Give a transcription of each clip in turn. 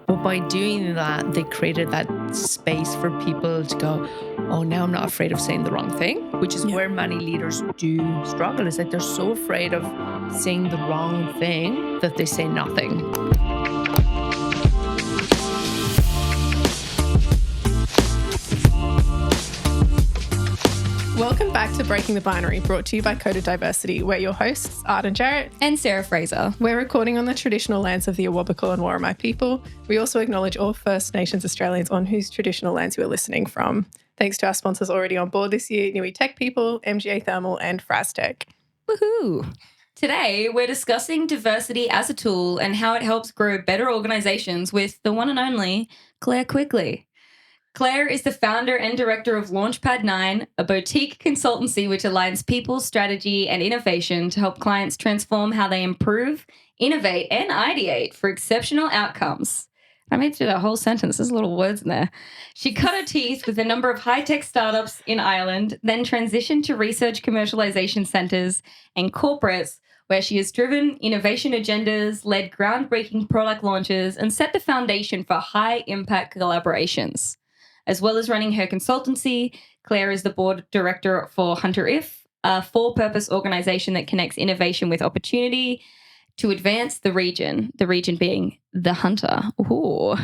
But by doing that, they created that space for people to go, oh, now I'm not afraid of saying the wrong thing, which is where many leaders do struggle. It's like they're so afraid of saying the wrong thing that they say nothing. Welcome back to Breaking the Binary, brought to you by Coded Diversity. We're your hosts, Art and Jarrett. And Sarah Fraser. We're recording on the traditional lands of the Awabakal and Warramai people. We also acknowledge all First Nations Australians on whose traditional lands you are listening from. Thanks to our sponsors already on board this year, Nui Tech People, MGA Thermal and Frastech. Woohoo! Today, we're discussing diversity as a tool and how it helps grow better organisations with the one and only Claire Quigley. Claire is the founder and director of Launchpad9, a boutique consultancy which aligns people, strategy, and innovation to help clients transform how they improve, innovate, and ideate for exceptional outcomes. I made it through that whole sentence. There's little words in there. She cut her teeth with a number of high-tech startups in Ireland, then transitioned to research commercialization centres and corporates, where she has driven innovation agendas, led groundbreaking product launches, and set the foundation for high-impact collaborations. As well as running her consultancy, Claire is the board director for Hunter If, a for-purpose organisation that connects innovation with opportunity to advance the region being the Hunter. Ooh.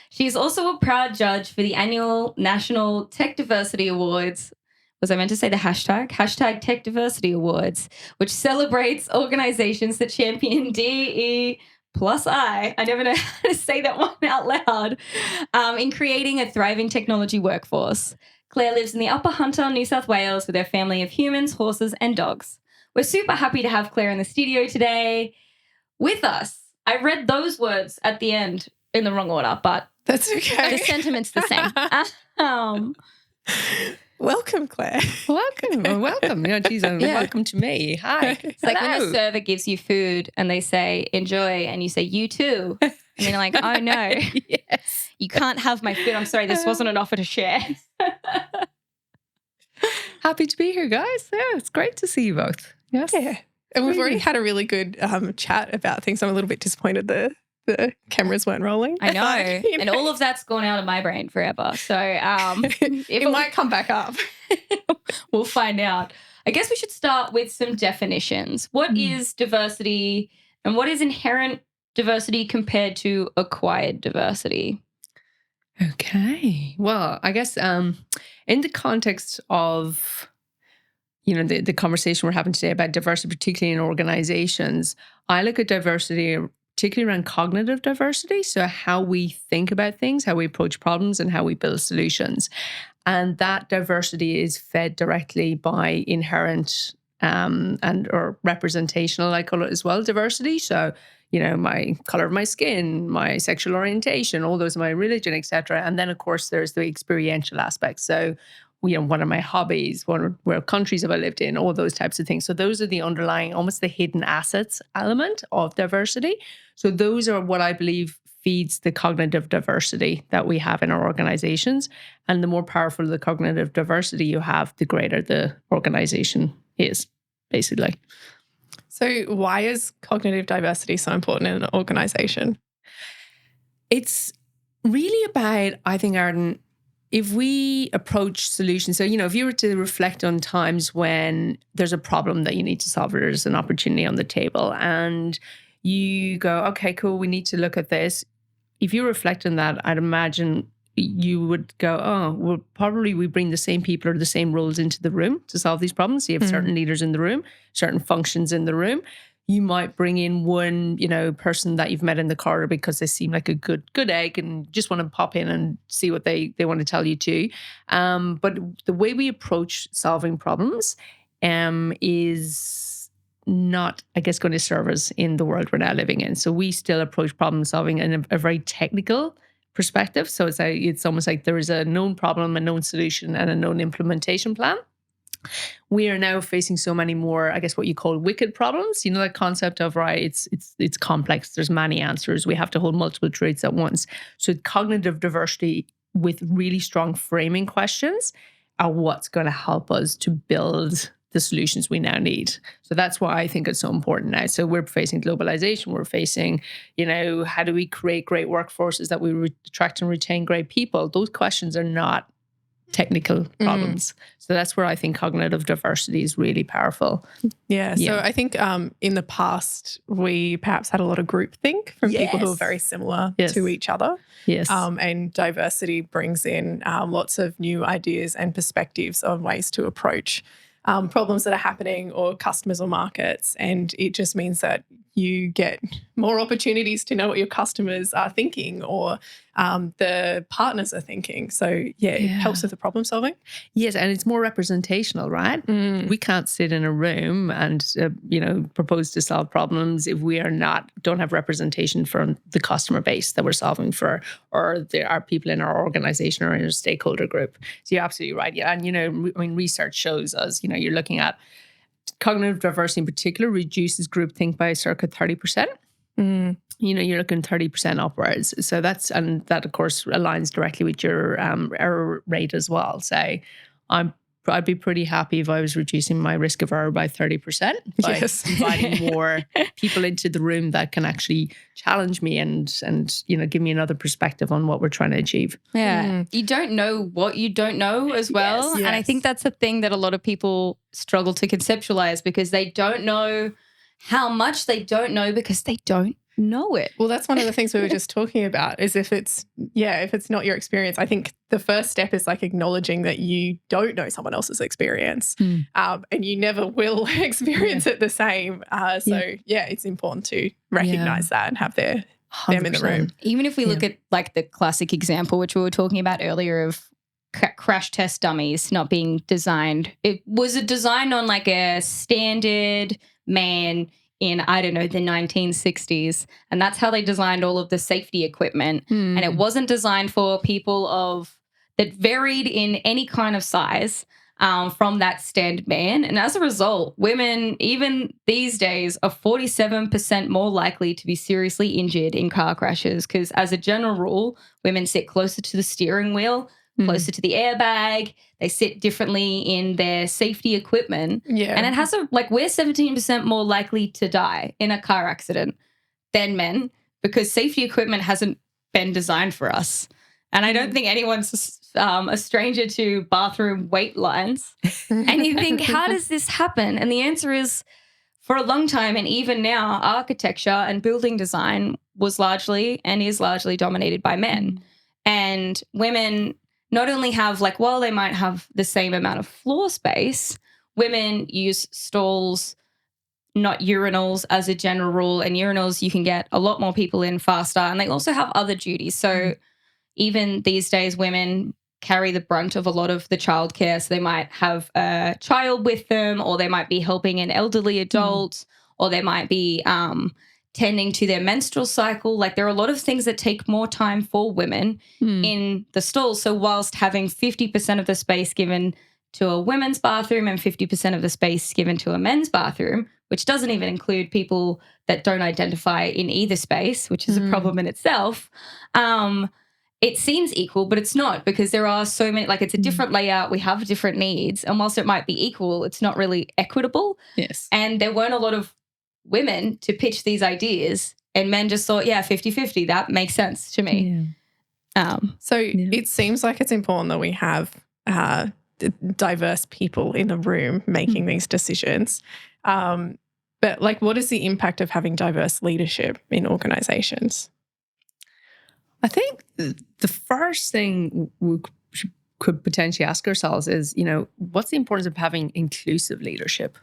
She is also a proud judge for the annual National Tech Diversity Awards. Was I meant to say the hashtag? Hashtag Tech Diversity Awards, which celebrates organisations that champion DE plus I never know how to say that one out loud, in creating a thriving technology workforce. Claire lives in the Upper Hunter, New South Wales, with her family of humans, horses, and dogs. We're super happy to have Claire in the studio today with us. I read those words at the end in the wrong order, but that's okay. The sentiment's the same. Welcome, Claire. Welcome. Welcome to me. Hi. It's like when the server gives you food and they say, enjoy, and you say, you too. And then you're like, oh, no. Yes. You can't have my food. I'm sorry, this wasn't an offer to share. Happy to be here, guys. Yeah, it's great to see you both. Yes. Yeah. And we've already had a really good chat about things. I'm a little bit disappointed the cameras weren't rolling. I know. And all of that's gone out of my brain forever. So it might come back up. We'll find out. I guess we should start with some definitions. What is diversity and what is inherent diversity compared to acquired diversity? Okay. Well, I guess in the context of the conversation we're having today about diversity, particularly in organizations, I look at diversity particularly around cognitive diversity, so how we think about things, how we approach problems, and how we build solutions. And that diversity is fed directly by inherent or representational, I call it as well, diversity. So, my color of my skin, my sexual orientation, all those, my religion, etc. And then, of course, there's the experiential aspects. So, what are my hobbies? What countries have I lived in? All those types of things. So those are the underlying, almost the hidden assets element of diversity. So those are what I believe feeds the cognitive diversity that we have in our organizations. And the more powerful the cognitive diversity you have, the greater the organization is, basically. So why is cognitive diversity so important in an organization? It's really about, I think, Arden, if we approach solutions, so, if you were to reflect on times when there's a problem that you need to solve, or there's an opportunity on the table, and you go, okay, cool, we need to look at this. If you reflect on that, I'd imagine you would go, oh, well, probably we bring the same people or the same roles into the room to solve these problems. So you have certain leaders in the room, certain functions in the room. You might bring in one, person that you've met in the corridor because they seem like a good egg and just want to pop in and see what they want to tell you too. But the way we approach solving problems is not, I guess, going to serve us in the world we're now living in. So we still approach problem solving in a very technical perspective. So it's almost like there is a known problem, a known solution, and a known implementation plan. We are now facing so many more, I guess, what you call wicked problems. That concept of, right, it's complex. There's many answers. We have to hold multiple truths at once. So cognitive diversity with really strong framing questions are what's going to help us to build the solutions we now need. So that's why I think it's so important now. So we're facing globalization. We're facing, how do we create great workforces that we attract and retain great people? Those questions are not technical problems. So that's where I think cognitive diversity is really powerful. Yeah. So I think in the past, we perhaps had a lot of groupthink from people who are very similar to each other. Yes. And diversity brings in lots of new ideas and perspectives on ways to approach problems that are happening or customers or markets. And it just means that you get more opportunities to know what your customers are thinking or the partners are thinking. So, it helps with the problem solving. Yes, and it's more representational, right? We can't sit in a room and, propose to solve problems if we don't have representation from the customer base that we're solving for, or there are people in our organization or in a stakeholder group. So you're absolutely right. Yeah, and, research shows us, you're looking at cognitive diversity in particular reduces groupthink by circa 30%. You're looking 30% upwards. So that, of course, aligns directly with your error rate as well. So I'd be pretty happy if I was reducing my risk of error by 30% by inviting more people into the room that can actually challenge me and give me another perspective on what we're trying to achieve. Yeah. You don't know what you don't know as well. Yes. And I think that's a thing that a lot of people struggle to conceptualize because they don't know how much they don't know because they don't know it. Well, that's one of the things we were just talking about is if it's not your experience, I think the first step is like acknowledging that you don't know someone else's experience and you never will experience it the same. It's important to recognize that and have them in the room. Even if we look at like the classic example, which we were talking about earlier of crash test dummies not being designed. It was designed on like a standard man in, I don't know, the 1960s. And that's how they designed all of the safety equipment. And it wasn't designed for people that varied in any kind of size from that standard man. And as a result, women, even these days, are 47% more likely to be seriously injured in car crashes because as a general rule, women sit closer to the steering wheel, closer to the airbag. They sit differently in their safety equipment. Yeah. And it has we're 17% more likely to die in a car accident than men because safety equipment hasn't been designed for us. And I don't think anyone's a stranger to bathroom wait lines. And you think, how does this happen? And the answer is, for a long time, and even now, architecture and building design was largely and is largely dominated by men. And women not only have they might have the same amount of floor space, women use stalls, not urinals as a general rule. And urinals, you can get a lot more people in faster. And they also have other duties. So even these days, women carry the brunt of a lot of the childcare. So they might have a child with them, or they might be helping an elderly adult, or they might be tending to their menstrual cycle. There are a lot of things that take more time for women in the stall. So whilst having 50% of the space given to a women's bathroom and 50% of the space given to a men's bathroom, which doesn't even include people that don't identify in either space, which is a problem in itself, it seems equal, but it's not because there are so many, it's a different layout. We have different needs. And whilst it might be equal, it's not really equitable. Yes. And there weren't a lot of women to pitch these ideas and men just thought, 50-50, that makes sense to me. It seems like it's important that we have diverse people in the room making these decisions. But what is the impact of having diverse leadership in organizations? I think the first thing we could potentially ask ourselves is, what's the importance of having inclusive leadership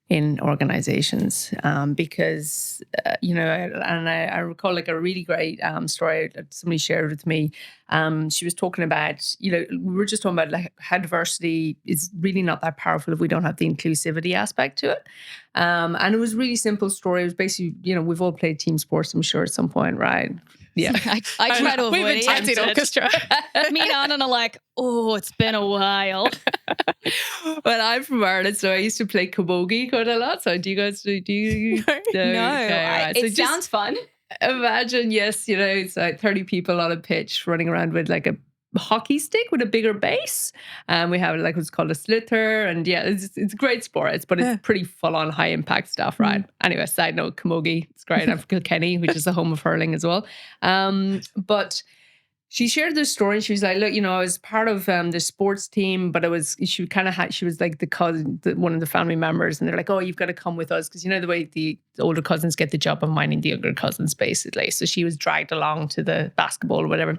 in organizations? Because, I recall a really great story that somebody shared with me. She was talking about, we were just talking about how diversity is really not that powerful if we don't have the inclusivity aspect to it. And it was a really simple story. It was basically, we've all played team sports, I'm sure, at some point, right? Yeah. I try to avoid it. We've attended orchestra. Me and Anna are like, it's been a while. Well, I'm from Ireland, so I used to play camogie quite a lot. So do you guys do you? No. Okay, right. It sounds fun. Imagine, yes, it's 30 people on a pitch running around with a hockey stick with a bigger base. We have like what's called a slither, and yeah, it's great sports, but it's pretty full on high impact stuff, right? Anyway, side note, camogie, it's great. I'm from Kilkenny, which is the home of hurling as well. But she shared this story. She was like, look, I was part of the sports team, but she was like the cousin, one of the family members. And they're like, oh, you've got to come with us. Cause the way the older cousins get the job of minding the younger cousins, basically. So she was dragged along to the basketball or whatever.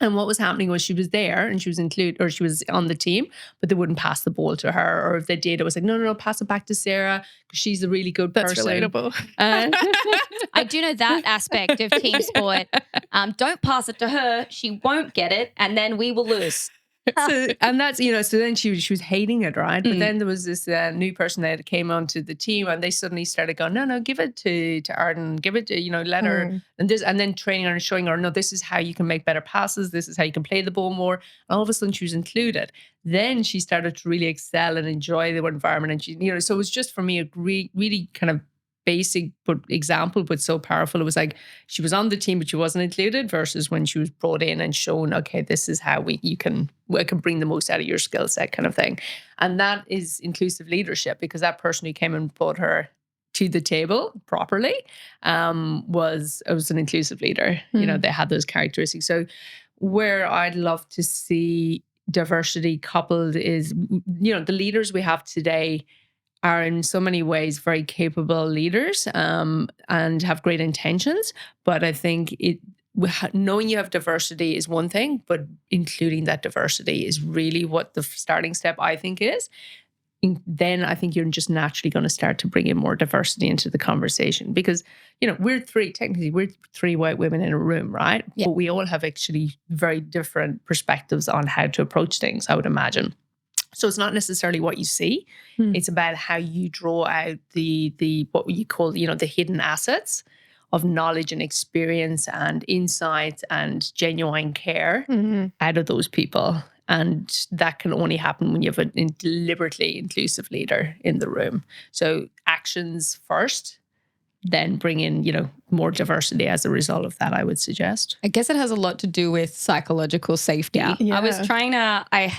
And what was happening was she was there and she was included, or she was on the team, but they wouldn't pass the ball to her. Or if they did, it was like, no, pass it back to Sarah because she's a really good person. That's relatable. I do know that aspect of team sport. Don't pass it to her. She won't get it. And then we will lose. And that's, so then she was hating it, right? But then there was this new person that came onto the team and they suddenly started going, no, give it to Arden, give it to, let her, and then training her and showing her, no, this is how you can make better passes. This is how you can play the ball more. And all of a sudden she was included. Then she started to really excel and enjoy the environment. And she, so it was just for me a really kind of basic example, but so powerful. It was like she was on the team, but she wasn't included versus when she was brought in and shown, okay, this is how I can bring the most out of your skill set kind of thing. And that is inclusive leadership, because that person who came and brought her to the table properly was an inclusive leader. They had those characteristics. So where I'd love to see diversity coupled is, the leaders we have today are in so many ways very capable leaders and have great intentions. But I think knowing you have diversity is one thing, but including that diversity is really what the starting step, I think, is. Then I think you're just naturally going to start to bring in more diversity into the conversation, because, we're three white women in a room, right? Yeah. But we all have actually very different perspectives on how to approach things, I would imagine. So it's not necessarily what you see. It's about how you draw out the what you call, the hidden assets of knowledge and experience and insight and genuine care out of those people. And that can only happen when you have a deliberately inclusive leader in the room. So actions first, then bring in, more diversity as a result of that, I would suggest. I guess it has a lot to do with psychological safety. Yeah. I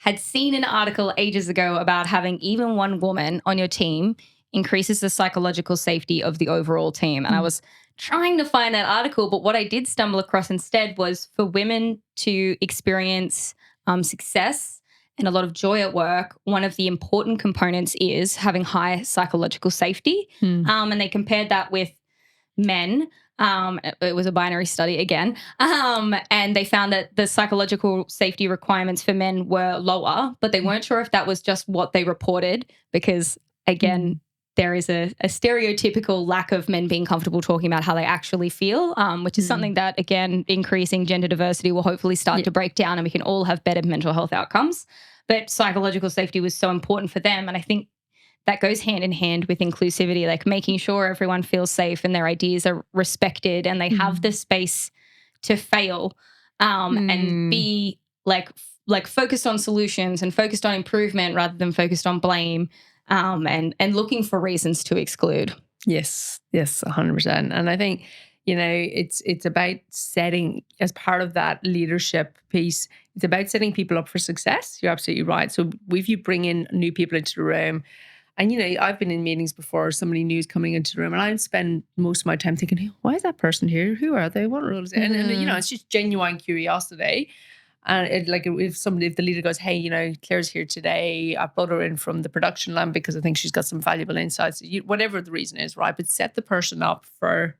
had seen an article ages ago about having even one woman on your team increases the psychological safety of the overall team. And I was trying to find that article, but what I did stumble across instead was for women to experience success and a lot of joy at work, one of the important components is having high psychological safety. And they compared that with men. It was a binary study again. And they found that the psychological safety requirements for men were lower, but they weren't sure if that was just what they reported, because, again, there is a stereotypical lack of men being comfortable talking about how they actually feel, which is something that, again, increasing gender diversity will hopefully start to break down and we can all have better mental health outcomes. But psychological safety was so important for them. And I think that goes hand in hand with inclusivity, like making sure everyone feels safe and their ideas are respected and they have the space to fail and be like focused on solutions and focused on improvement rather than focused on blame and looking for reasons to exclude. Yes, 100%. And I think, it's about setting, as part of that leadership piece, it's about setting people up for success. You're absolutely right. So if you bring in new people into the room, and, I've been in meetings before, somebody new is coming into the room, and I spend most of my time thinking, hey, why is that person here? Who are they? What role is it? And it's just genuine curiosity. And if the leader goes, hey, Claire's here today, I brought her in from the production line because I think she's got some valuable insights, whatever the reason is, right? But set the person up for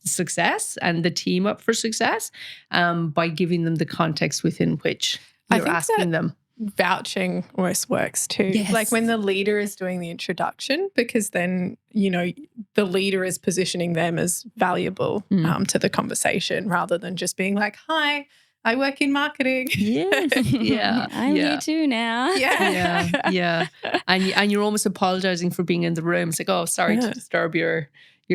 success and the team up for success by giving them the context within which you're asking them. Vouching almost works too. Yes. Like when the leader is doing the introduction, because then, the leader is positioning them as valuable to the conversation rather than just being like, hi, I work in marketing. Yes. Yeah. I'm here too now. Yeah. And you're almost apologizing for being in the room. It's like, oh, sorry to disturb your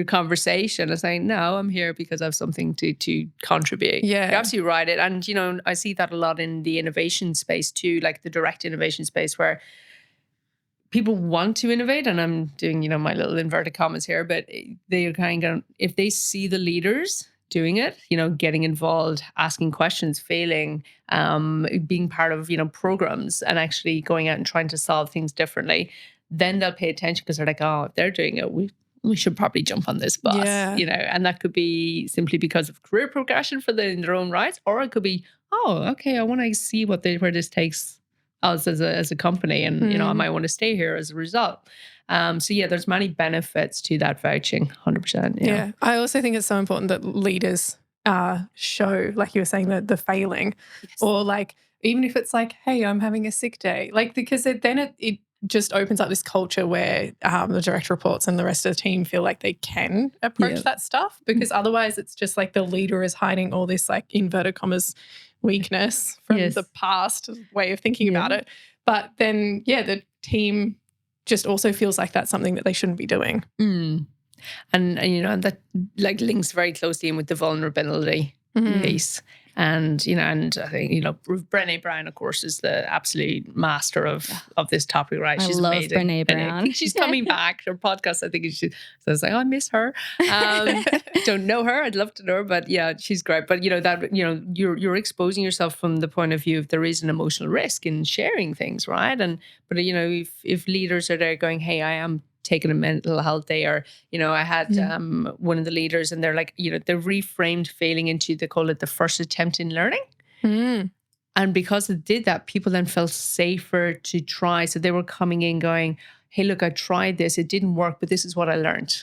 conversation. It's like, no, I'm here because I have something to contribute. Yeah. You're absolutely right. And, I see that a lot in the innovation space too, like the direct innovation space where people want to innovate. And I'm doing, my little inverted commas here, but they're kind of, if they see the leaders doing it, getting involved, asking questions, failing, being part of, programs and actually going out and trying to solve things differently, then they'll pay attention because they're like, oh, if they're doing it, we should probably jump on this bus, and that could be simply because of career progression for them in their own rights, or it could be, oh, okay, I want to see where this takes us as a company, and I might want to stay here as a result. So there's many benefits to that vouching, 100%. Yeah, I also think it's so important that leaders show, like you were saying, the failing, or like even if it's like, hey, I'm having a sick day, like because then it just opens up this culture where the direct reports and the rest of the team feel like they can approach that stuff, because otherwise it's just like the leader is hiding all this like inverted commas weakness from the past way of thinking about it. But then, the team just also feels like that's something that they shouldn't be doing. And that like links very closely in with the vulnerability piece. And I think Brené Brown, of course, is the absolute master of this topic, right? She's love amazing. Brené Brown. She's coming back. Her podcast, I think so I was like, I miss her. Don't know her. I'd love to know her, but she's great. But you're exposing yourself from the point of view of there is an emotional risk in sharing things, right? But if leaders are there going, hey, I am taking a mental health day, or I had one of the leaders, and they're like, they reframed failing into, they call it the first attempt in learning. And because it did that, people then felt safer to try. So they were coming in going, hey, look, I tried this, it didn't work, but this is what I learned.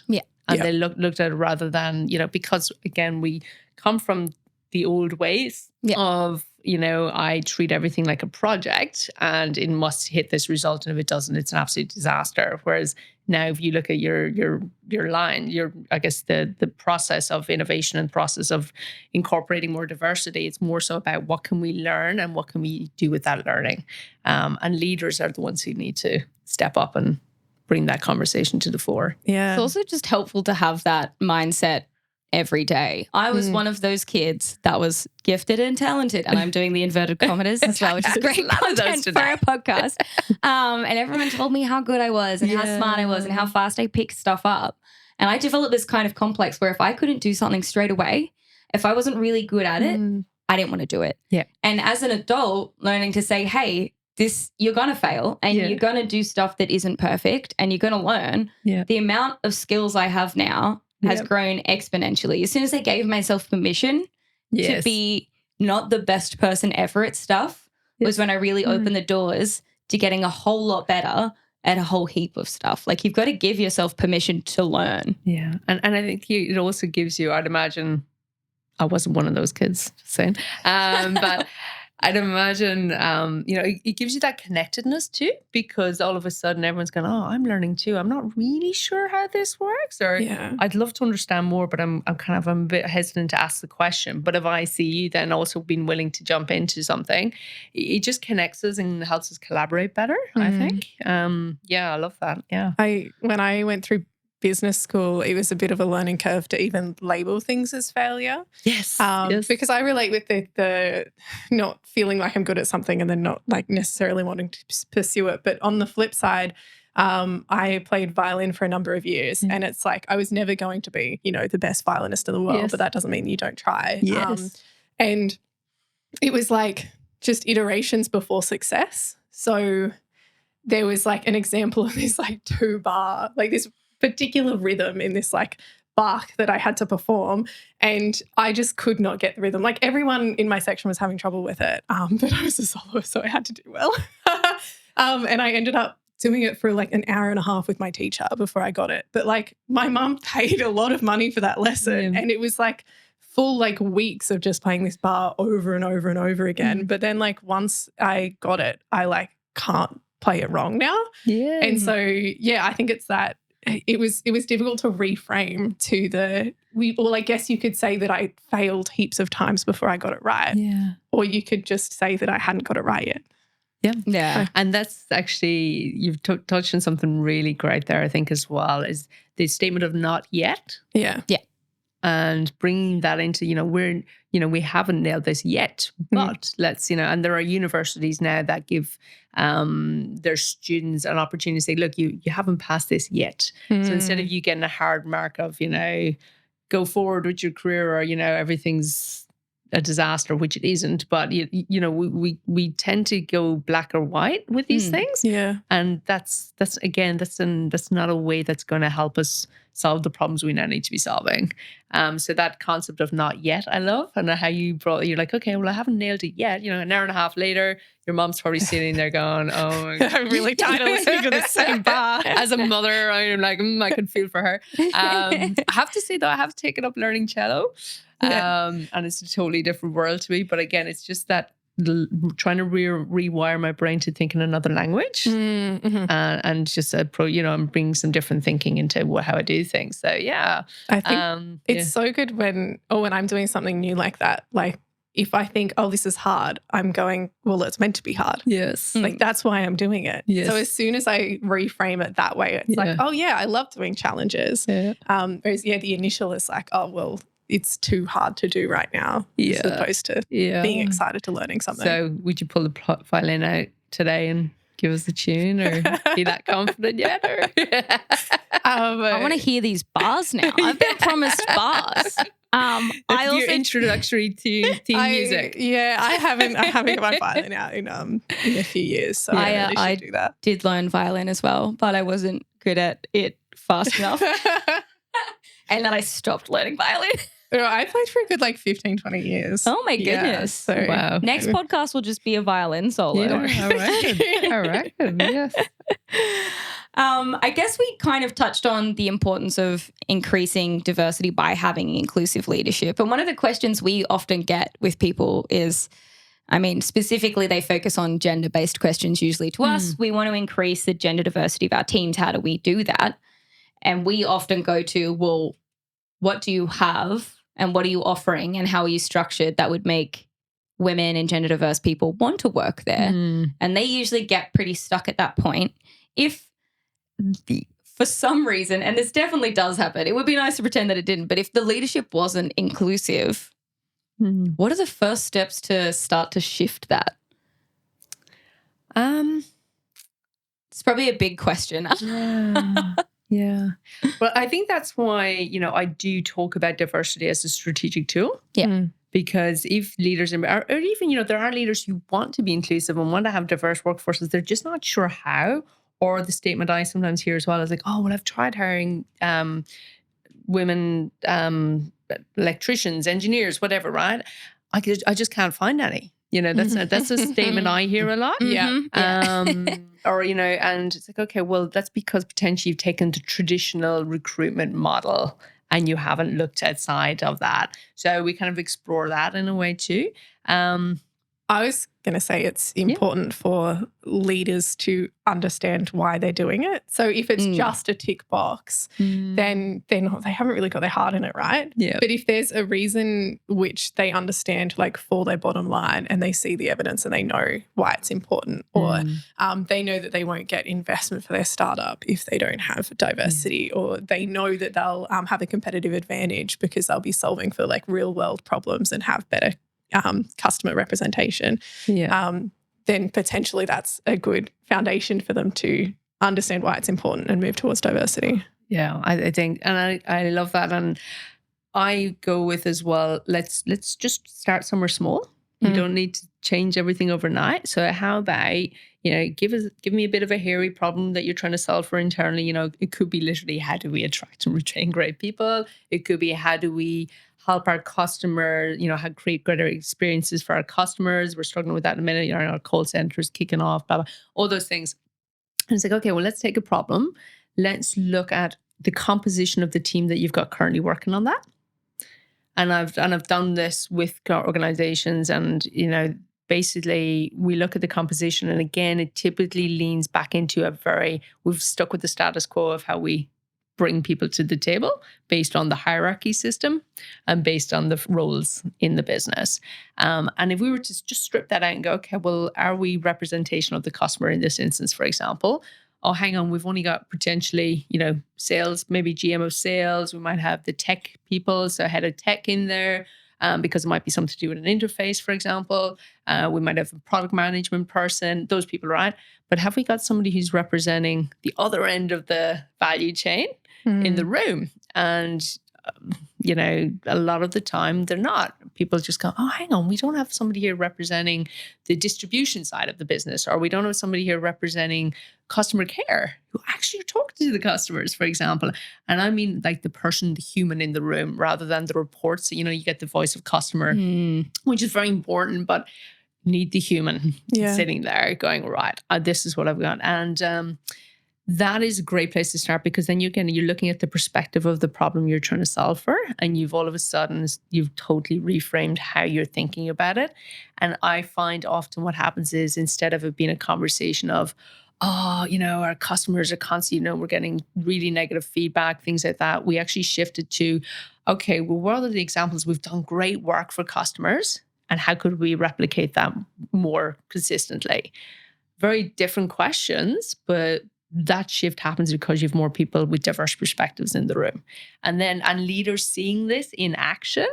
And they looked at it rather than, because again, we come from the old ways of, I treat everything like a project and it must hit this result. And if it doesn't, it's an absolute disaster. Whereas now, if you look at your line, I guess the process of innovation and process of incorporating more diversity, it's more so about what can we learn and what can we do with that learning. And leaders are the ones who need to step up and bring that conversation to the fore. It's also just helpful to have that mindset every day. I was one of those kids that was gifted and talented, and I'm doing the inverted commas as well, which is great content for a podcast. And everyone told me how good I was and how smart I was and how fast I picked stuff up. And I developed this kind of complex where if I couldn't do something straight away, if I wasn't really good at it, I didn't want to do it. And as an adult, learning to say, hey, you're going to fail and you're going to do stuff that isn't perfect and you're going to learn. The amount of skills I have now has grown exponentially. As soon as I gave myself permission to be not the best person ever at stuff was when I really opened the doors to getting a whole lot better at a whole heap of stuff. Like, you've got to give yourself permission to learn. Yeah. And I think it also gives you, I'd imagine, I wasn't one of those kids, just saying, but I'd imagine, it gives you that connectedness too, because all of a sudden everyone's going, oh, I'm learning too. I'm not really sure how this works, or I'd love to understand more, but I'm a bit hesitant to ask the question. But if I see you then also being willing to jump into something, it just connects us and helps us collaborate better, I think. I love that. Yeah. When I went through business school, it was a bit of a learning curve to even label things as failure. Yes. Because I relate with the not feeling like I'm good at something and then not like necessarily wanting to pursue it. But on the flip side, I played violin for a number of years, and it's like I was never going to be, the best violinist in the world, but that doesn't mean you don't try. And it was like just iterations before success. So there was like an example of this like 2-bar, like this particular rhythm in this like bark that I had to perform, and I just could not get the rhythm. Like, everyone in my section was having trouble with it, but I was a soloist, so I had to do well. And I ended up doing it for like an hour and a half with my teacher before I got it. But like, my mum paid a lot of money for that lesson, and it was like full like weeks of just playing this bar over and over and over again. But then like once I got it, I like can't play it wrong now. And so I think it's that. It was difficult to reframe to I guess you could say that I failed heaps of times before I got it right. Or you could just say that I hadn't got it right yet. Yeah. And that's actually, you've touched on something really great there, I think, as well, is the statement of not yet. Yeah. And bringing that into, we haven't nailed this yet, but let's, and there are universities now that give their students an opportunity to say, look, you haven't passed this yet. So instead of you getting a hard mark of, go forward with your career, or everything's a disaster, which it isn't. But we tend to go black or white with these things, and that's not a way that's going to help us solve the problems we now need to be solving. So that concept of not yet, I love, and how you're like, okay, well, I haven't nailed it yet. An hour and a half later, your mom's probably sitting there going, oh my God. I'm really tired of listening to the same bar. As a mother, I'm like, I can feel for her. I have to say though, I have taken up learning cello. And it's a totally different world to me. But again, it's just that trying to rewire my brain to think in another language, and just I'm bringing some different thinking into how I do things. So I think it's so good when I'm doing something new like that. Like if I think, oh, this is hard, I'm going, well, it's meant to be hard. Yes. Like that's why I'm doing it. Yes. So as soon as I reframe it that way, it's like, oh yeah, I love doing challenges. Yeah. Whereas the initial is like, oh, well, it's too hard to do right now, as opposed to being excited to learning something. So would you pull the violin out today and give us a tune, or are you that confident yet? Or? I want to hear these bars now. I've been promised bars. Your introductory theme music. I haven't got my violin out in a few years, so I really should do that. Did learn violin as well, but I wasn't good at it fast enough. And then I stopped learning violin. I played for a good 15, 20 years. Oh my goodness. So wow. Next podcast will just be a violin solo. Yeah, I reckon, yes. I guess we kind of touched on the importance of increasing diversity by having inclusive leadership. And one of the questions we often get with people is, specifically they focus on gender-based questions usually to us. We want to increase the gender diversity of our teams. How do we do that? And we often go to, well, what do you have and what are you offering and how are you structured that would make women and gender diverse people want to work there? And they usually get pretty stuck at that point. If for some reason, and this definitely does happen, it would be nice to pretend that it didn't, but if the leadership wasn't inclusive, what are the first steps to start to shift that? It's probably a big question. Yeah. Well, I think that's why, I do talk about diversity as a strategic tool. Yeah. Because if leaders, or even, there are leaders who want to be inclusive and want to have diverse workforces, they're just not sure how. Or the statement I sometimes hear as well is like, oh, well, I've tried hiring women electricians, engineers, whatever, right? I just can't find any. That's a statement I hear a lot. And it's like, okay, well, that's because potentially you've taken the traditional recruitment model and you haven't looked outside of that. So we kind of explore that in a way too. I was going to say it's important for leaders to understand why they're doing it. So if it's just a tick box, then they haven't really got their heart in it, right? Yeah. But if there's a reason which they understand, for their bottom line, and they see the evidence and they know why it's important, or they know that they won't get investment for their startup if they don't have diversity, or they know that they'll have a competitive advantage because they'll be solving for real world problems and have better customer representation, then potentially that's a good foundation for them to understand why it's important and move towards diversity. Yeah, I think, and I love that. And I go with as well, let's just start somewhere small. You don't need to change everything overnight. So how about, give me a bit of a hairy problem that you're trying to solve for internally. It could be literally, how do we attract and retain great people? It could be, how do we help our customer, how create greater experiences for our customers. We're struggling with that in a minute. Our call center is kicking off, blah, blah, all those things. And it's like, okay, well, let's take a problem. Let's look at the composition of the team that you've got currently working on that. And I've done this with organizations, and basically we look at the composition, and again, it typically leans back into we've stuck with the status quo of how we bring people to the table based on the hierarchy system and based on the roles in the business. And if we were to just strip that out and go, okay, well, are we representation of the customer in this instance, for example? Oh, hang on, we've only got potentially, sales, maybe GM of sales. We might have the tech people, so head of tech in there, because it might be something to do with an interface, for example. We might have a product management person, those people, right? But have we got somebody who's representing the other end of the value chain in the room? And you know, a lot of the time they're not. People just go, oh, hang on, we don't have somebody here representing the distribution side of the business, or we don't have somebody here representing customer care who actually talk to the customers, for example. And I mean like the person, the human in the room, rather than the reports. You know, you get the voice of customer, which is very important, but need the human sitting there going, right, this is what I've got. And that is a great place to start, because then you're looking at the perspective of the problem you're trying to solve for, and you've all of a sudden you've totally reframed how you're thinking about it. And I find often what happens is, instead of it being a conversation of, oh, you know, our customers are constantly, you know, we're getting really negative feedback, things like that, we actually shifted to, okay, well, what are the examples? We've done great work for customers, and how could we replicate that more consistently? Very different questions, but that shift happens because you have more people with diverse perspectives in the room. And leaders seeing this in action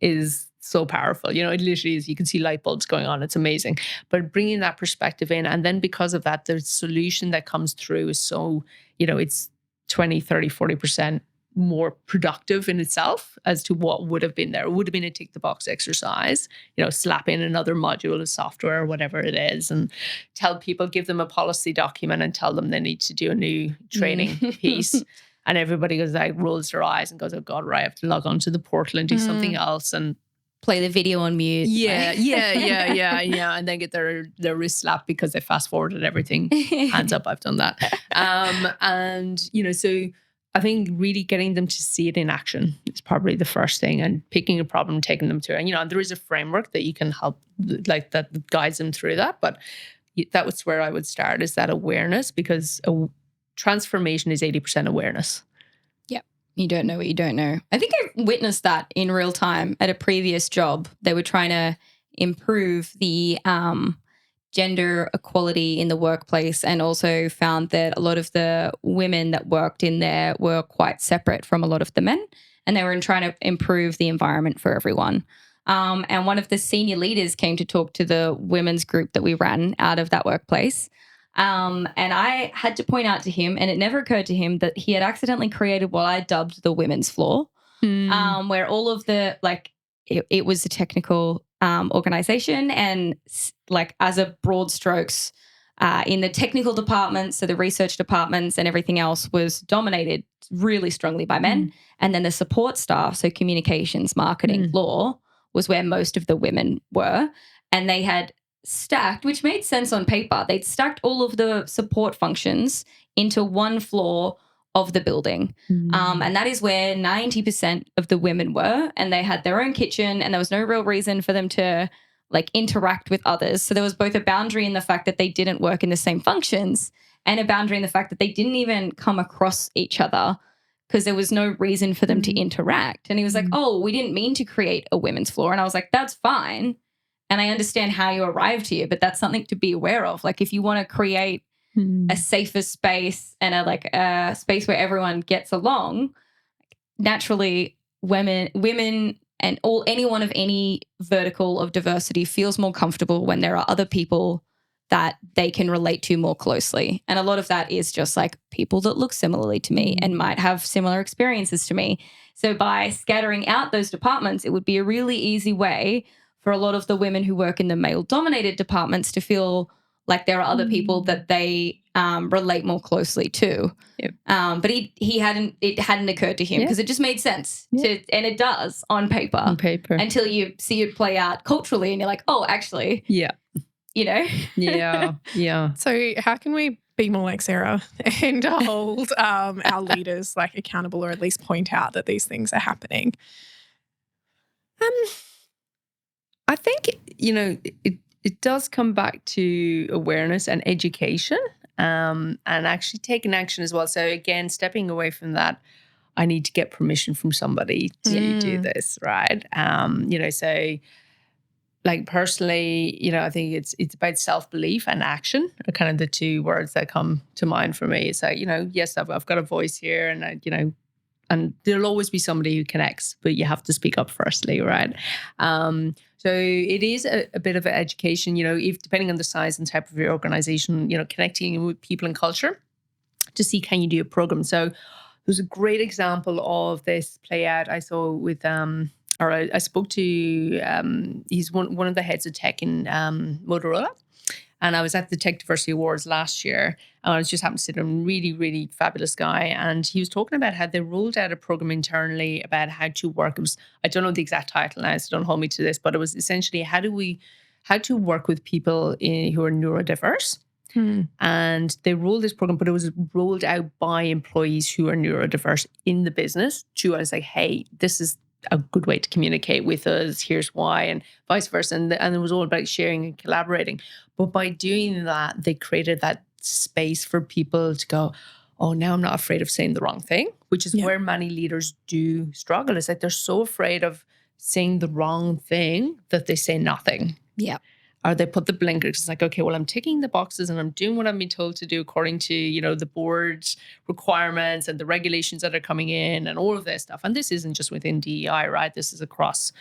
is so powerful. You know, it literally is, you can see light bulbs going on. It's amazing. But bringing that perspective in, and then because of that, the solution that comes through is so, you know, it's 20, 30, 40% more productive in itself as to what would have been there. It would have been a tick the box exercise, you know, slap in another module of software or whatever it is, and tell people, give them a policy document and tell them they need to do a new training piece. And everybody goes like, rolls their eyes and goes, oh God, right, I have to log on to the portal and do something else and play the video on mute. Yeah. And then get their wrist slapped because they fast forwarded everything. Hands up, I've done that. And, you know, so I think really getting them to see it in action is probably the first thing, and picking a problem, taking them to it. And, you know, and there is a framework that you can help, like that guides them through that. But that was where I would start, is that awareness, because transformation is 80% awareness. Yep. You don't know what you don't know. I think I witnessed that in real time at a previous job. They were trying to improve the gender equality in the workplace, and also found that a lot of the women that worked in there were quite separate from a lot of the men, and they were trying to improve the environment for everyone. And one of the senior leaders came to talk to the women's group that we ran out of that workplace. And I had to point out to him, and it never occurred to him, that he had accidentally created what I dubbed the women's floor, where all of the, like, it was a technical organization, and like as a broad strokes in the technical departments, so the research departments and everything else was dominated really strongly by men. And then the support staff, so communications, marketing, law, was where most of the women were. And they had stacked, which made sense on paper, they'd stacked all of the support functions into one floor of the building. And that is where 90% of the women were, and they had their own kitchen, and there was no real reason for them to like interact with others. So there was both a boundary in the fact that they didn't work in the same functions, and a boundary in the fact that they didn't even come across each other because there was no reason for them to interact. And he was like, oh, we didn't mean to create a women's floor. And I was like, that's fine. And I understand how you arrived here, but that's something to be aware of. Like, if you want to create a safer space and a space where everyone gets along, naturally women and anyone of any vertical of diversity feels more comfortable when there are other people that they can relate to more closely. And a lot of that is just like people that look similarly to me and might have similar experiences to me. So by scattering out those departments, it would be a really easy way for a lot of the women who work in the male-dominated departments to feel like there are other people that they relate more closely to. Yep. But it hadn't occurred to him, because it just made sense and it does on paper. Until you see it play out culturally and you're like, oh, actually. Yeah. You know? Yeah. So how can we be more like Sarah and hold our leaders like accountable, or at least point out that these things are happening? I think, you know, it does come back to awareness and education, and actually taking action as well. So again, stepping away from that, I need to get permission from somebody to do this, right? You know, so like personally, you know, I think it's about self-belief and action are kind of the two words that come to mind for me. It's like, you know, yes, I've got a voice here, and you know, and there'll always be somebody who connects, but you have to speak up firstly, right? So it is a bit of an education, you know, if depending on the size and type of your organization, you know, connecting with people and culture to see, can you do a program? So There's a great example of this play out I saw with I spoke to he's one of the heads of tech in Motorola. And I was at the Tech Diversity Awards last year. And I was just happened to sit down, really, really fabulous guy. And he was talking about how they rolled out a program internally about how to work. It was, I don't know the exact title now, so don't hold me to this, but it was essentially how to work with people who are neurodiverse. And they rolled this program, but it was rolled out by employees who are neurodiverse in the business to us, like, hey, this is a good way to communicate with us. Here's why, and vice versa. And it was all about sharing and collaborating. But by doing that, they created that space for people to go, oh, now I'm not afraid of saying the wrong thing, which is where many leaders do struggle. It's like they're so afraid of saying the wrong thing that they say nothing. Yeah. Or they put the blinkers. It's like, okay, well, I'm ticking the boxes and I'm doing what I'm being told to do according to, the board requirements and the regulations that are coming in and all of this stuff. And this isn't just within DEI, right? This is across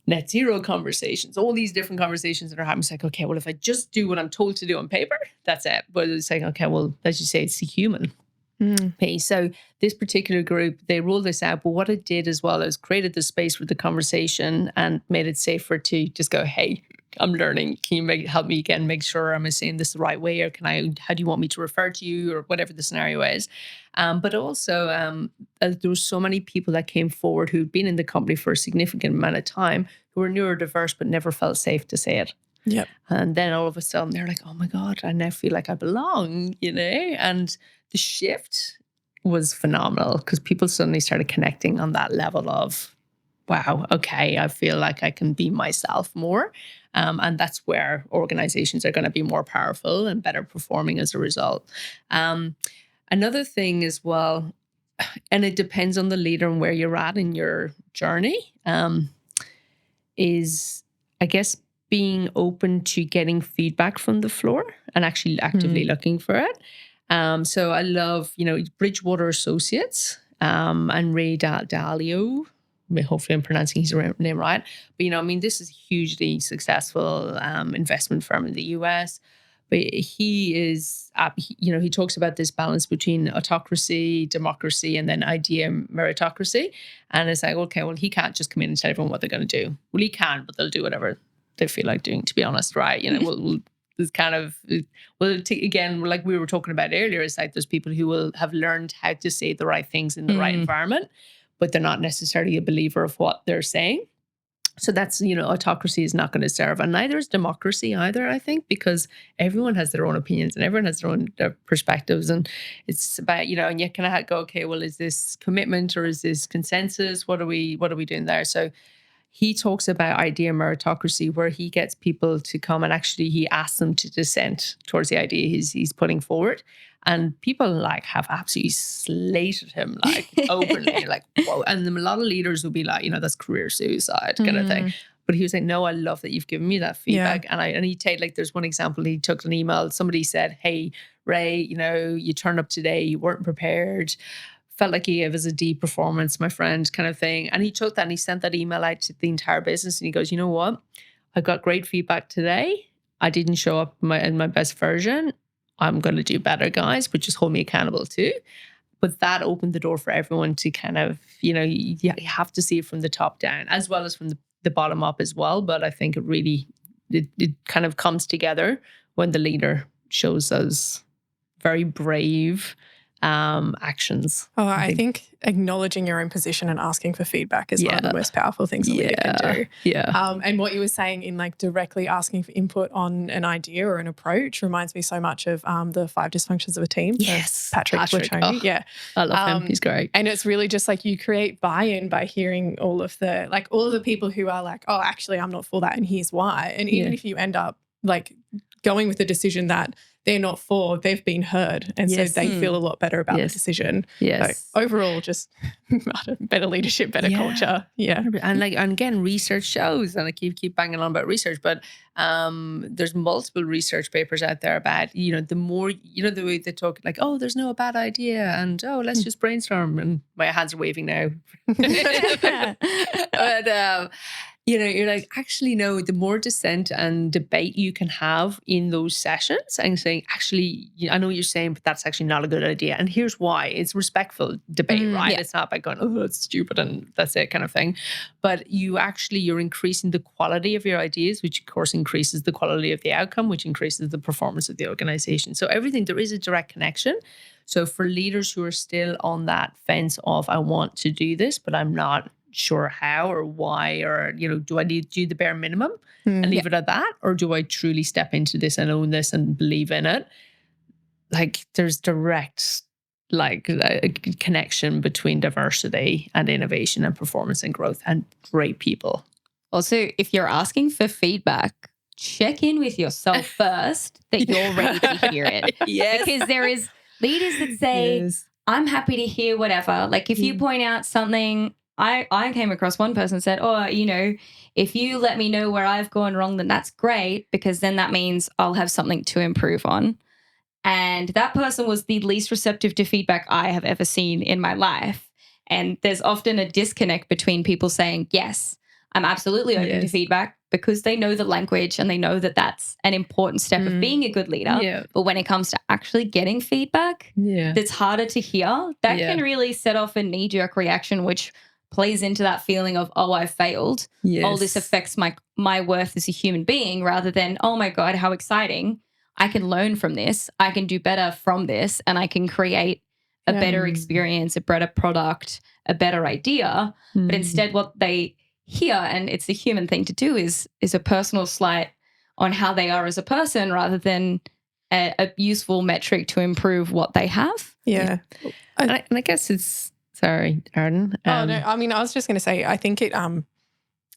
net zero conversations, all these different conversations that are happening. It's like, okay, well, if I just do what I'm told to do on paper, that's it. But it's like, okay, well, as you say, it's the human piece. So this particular group, they rolled this out, but what it did as well is created the space for the conversation and made it safer to just go, hey, I'm learning. Can you help me again, make sure I'm saying this the right way, or how do you want me to refer to you, or whatever the scenario is. But also there were so many people that came forward who'd been in the company for a significant amount of time who were neurodiverse, but never felt safe to say it. Yep. And then all of a sudden they're like, oh my God, I now feel like I belong, and the shift was phenomenal because people suddenly started connecting on that level of, wow, okay, I feel like I can be myself more. And that's where organizations are going to be more powerful and better performing as a result. Another thing as well, and it depends on the leader and where you're at in your journey, is, I guess, being open to getting feedback from the floor and actually actively looking for it. So I love, Bridgewater Associates and Ray Dalio. Hopefully I'm pronouncing his name right. But, this is a hugely successful investment firm in the US. But he is, he talks about this balance between autocracy, democracy, and then idea meritocracy. And it's like, okay, well, he can't just come in and tell everyone what they're going to do. Well, he can, but they'll do whatever they feel like doing, to be honest, right? There's kind of, again, like we were talking about earlier, it's like there's people who will have learned how to say the right things in the right environment, but they're not necessarily a believer of what they're saying. So that's, autocracy is not going to serve. And neither is democracy either, I think, because everyone has their own opinions and everyone has their own perspectives. And it's about, and you kind of go, okay, well, is this commitment or is this consensus? What are we doing there? So he talks about idea meritocracy, where he gets people to come and actually he asks them to dissent towards the idea he's putting forward. And people have absolutely slated him openly, whoa. And a lot of leaders will be like, that's career suicide kind of thing. But he was like, no, I love that you've given me that feedback. Yeah. And he take, there's one example, he took an email, somebody said, hey, Ray, you turned up today, you weren't prepared. Felt like he gave us a D performance, my friend, kind of thing. And he took that and he sent that email out to the entire business. And he goes, you know what? I got great feedback today. I didn't show up in my best version. I'm going to do better, guys, but just hold me accountable too. But that opened the door for everyone to kind of, you have to see it from the top down as well as from the bottom up as well. But I think it kind of comes together when the leader shows us very brave actions. Oh, I think acknowledging your own position and asking for feedback is one of the most powerful things a leader can do. Yeah. And what you were saying in directly asking for input on an idea or an approach reminds me so much of the 5 Dysfunctions of a Team. Yes. Patrick. Oh, yeah. I love him. He's great. And it's really just you create buy-in by hearing all of the people who are like, oh, actually, I'm not for that and here's why. And even if you end up going with a decision that they're not for, they've been heard. And so they feel a lot better about the decision. Yes. So overall, just better leadership, better culture. Yeah. And again, research shows, and I keep banging on about research, but there's multiple research papers out there about, the more, the way they talk oh, there's no bad idea and, oh, let's just brainstorm. And my hands are waving now. But you're like, actually, no, the more dissent and debate you can have in those sessions and saying, actually, I know what you're saying, but that's actually not a good idea. And here's why. It's respectful debate, right? yeah. It's not by going, oh, that's stupid and that's it kind of thing. But you're increasing the quality of your ideas, which of course increases the quality of the outcome, which increases the performance of the organization. So everything, there is a direct connection. So for leaders who are still on that fence of, I want to do this, but I'm not sure how or why, or, do I need to do the bare minimum and leave it at that? Or do I truly step into this and own this and believe in it? Like there's direct connection between diversity and innovation and performance and growth and great people. Also, if you're asking for feedback, check in with yourself first that you're ready to hear it. Yes. Because there is leaders that say, Yes. I'm happy to hear whatever. Like if you point out something, I came across one person said, oh, if you let me know where I've gone wrong, then that's great, because then that means I'll have something to improve on. And that person was the least receptive to feedback I have ever seen in my life. And there's often a disconnect between people saying, yes, I'm absolutely open to feedback, because they know the language and they know that that's an important step of being a good leader. Yeah. But when it comes to actually getting feedback, that's harder to hear. That can really set off a knee-jerk reaction, which plays into that feeling of, oh, I failed. Yes. Oh, this affects my worth as a human being, rather than, oh my God, how exciting. I can learn from this. I can do better from this, and I can create a better experience, a better product, a better idea. But instead what they hear, and it's a human thing to do, is a personal slight on how they are as a person, rather than a useful metric to improve what they have. Yeah. And I guess it's, sorry, Arden. Oh, no, I mean, I was just going to say, I think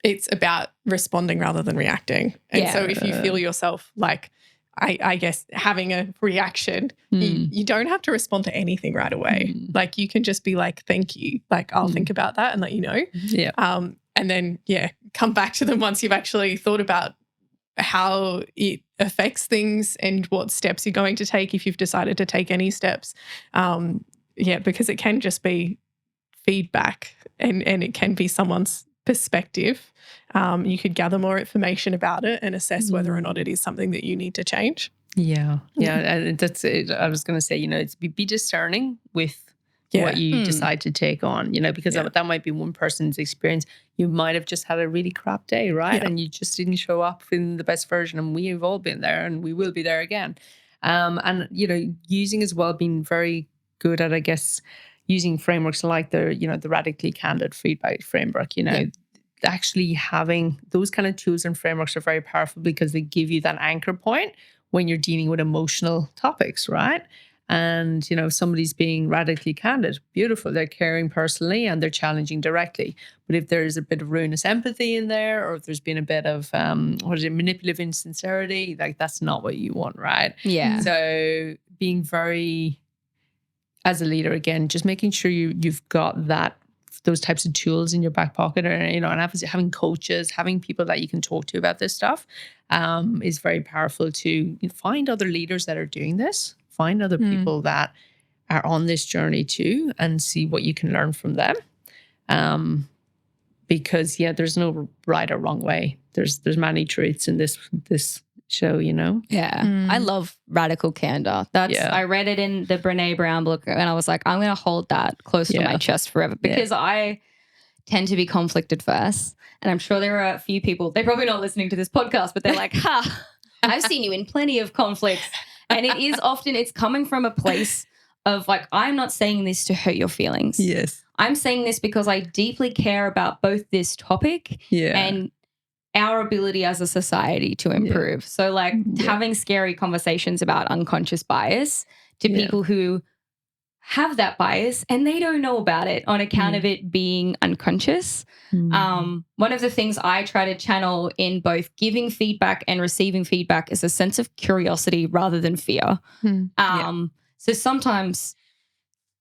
it's about responding rather than reacting. And so if you feel yourself like, I guess, having a reaction, you don't have to respond to anything right away. Like you can just be like, thank you. Like I'll think about that and let you know. Yeah. And then, come back to them once you've actually thought about how it affects things and what steps you're going to take, if you've decided to take any steps. Because it can just be feedback and it can be someone's perspective. You could gather more information about it and assess whether or not it is something that you need to change. Yeah. And that's it. I was going to say, it's be discerning with what you decide to take on, because that might be one person's experience. You might have just had a really crap day, right? And you just didn't show up in the best version, and we've all been there and we will be there again. And, using as well, being very good at, I guess, using frameworks like the radically candid feedback framework, actually having those kind of tools and frameworks are very powerful, because they give you that anchor point when you're dealing with emotional topics, right? And, if somebody's being radically candid, beautiful, they're caring personally and they're challenging directly. But if there's a bit of ruinous empathy in there, or if there's been a bit of, manipulative insincerity, like that's not what you want, right? Yeah. So being very, as a leader, again, just making sure you've got those types of tools in your back pocket, or, and having coaches, having people that you can talk to about this stuff is very powerful to find other leaders that are doing this, find other people that are on this journey too, and see what you can learn from them. Because there's no right or wrong way. There's many truths in this show, Yeah. I love radical candor. I read it in the Brene Brown book, and I was like, I'm going to hold that close to my chest forever, because I tend to be conflict adverse. And I'm sure there are a few people, they're probably not listening to this podcast, but they're like, I've seen you in plenty of conflicts. And it is often, it's coming from a place of like, I'm not saying this to hurt your feelings. Yes. I'm saying this because I deeply care about both this topic and our ability as a society to improve. So like having scary conversations about unconscious bias to people who have that bias and they don't know about it on account of it being unconscious. One of the things I try to channel in both giving feedback and receiving feedback is a sense of curiosity rather than fear. So sometimes,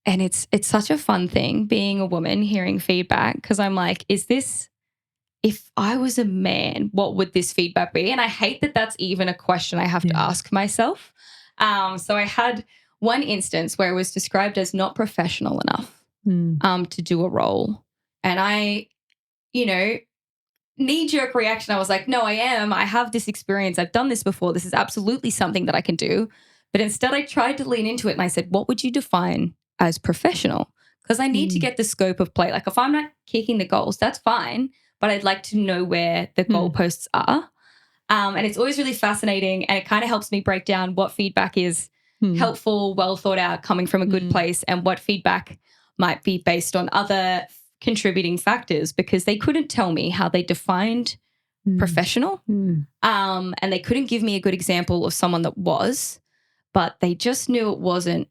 and it's such a fun thing being a woman hearing feedback, because I'm like, if I was a man, what would this feedback be? And I hate that that's even a question I have to ask myself. So I had one instance where it was described as not professional enough to do a role. And I, knee-jerk reaction, I was like, no, I am. I have this experience. I've done this before. This is absolutely something that I can do. But instead, I tried to lean into it and I said, what would you define as professional? Because I need to get the scope of play. Like if I'm not kicking the goals, that's fine. But I'd like to know where the goalposts are. And it's always really fascinating. And it kind of helps me break down what feedback is helpful, well thought out, coming from a good place, and what feedback might be based on other contributing factors, because they couldn't tell me how they defined professional. And they couldn't give me a good example of someone that was, but they just knew it wasn't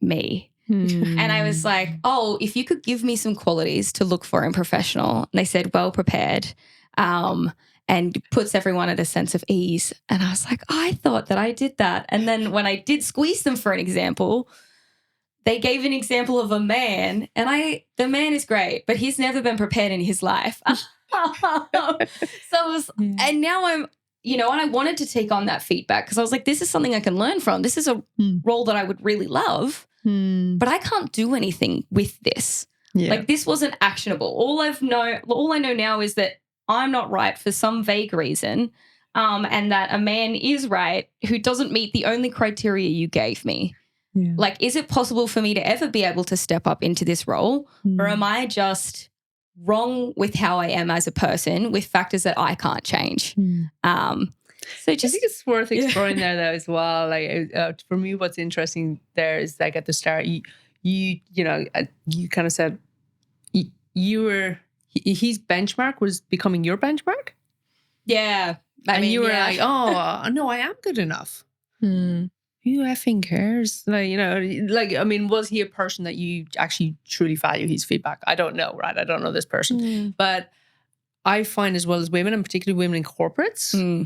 me. And I was like, oh, if you could give me some qualities to look for in professional. And they said, well prepared, and puts everyone at a sense of ease. And I was like, I thought that I did that. And then when I did squeeze them for an example, they gave an example of a man, and the man is great, but he's never been prepared in his life. And now I'm, and I wanted to take on that feedback because I was like, this is something I can learn from. This is a role that I would really love, but I can't do anything with this. Yeah. Like this wasn't actionable. All I know now is that I'm not right for some vague reason, and that a man is right who doesn't meet the only criteria you gave me. Yeah. Like, is it possible for me to ever be able to step up into this role, or am I just wrong with how I am as a person with factors that I can't change? So I think it's worth exploring there though as well. Like for me, what's interesting there is like at the start, you kind of said his benchmark was becoming your benchmark. Yeah, you were like, oh no, I am good enough. Who effing cares? Was he a person that you actually truly value his feedback? I don't know, right? I don't know this person. But I find as well as women, and particularly women in corporates,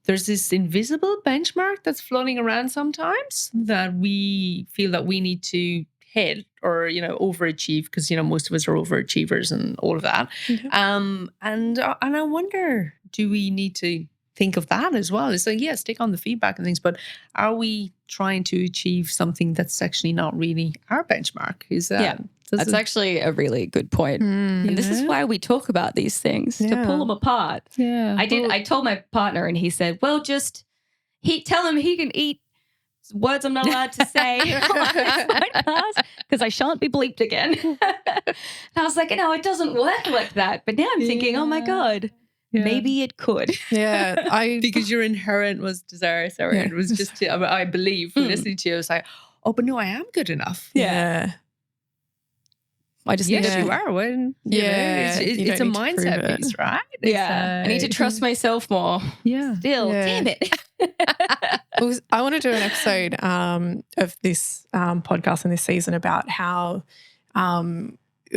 there's this invisible benchmark that's floating around sometimes that we feel that we need to hit or, overachieve because, most of us are overachievers and all of that. And I wonder, do we need to think of that as well? It's like, yes, take on the feedback and things, but are we trying to achieve something that's actually not really our benchmark? That's actually a really good point. And this is why we talk about these things, to pull them apart. Yeah. I told my partner and he said, well, just tell him he can eat words I'm not allowed to say because I shan't be bleeped again. And I was like, no, it doesn't work like that. But now I'm thinking, oh my God, maybe it could. Yeah. Because your inherent was desire. Sorry. It was just, I believe from listening to you, I was like, oh, but no, I am good enough. Yeah. I just you are. It's a mindset piece, right? I need to trust myself more. Yeah. Still, damn it. I want to do an episode of this podcast in this season about how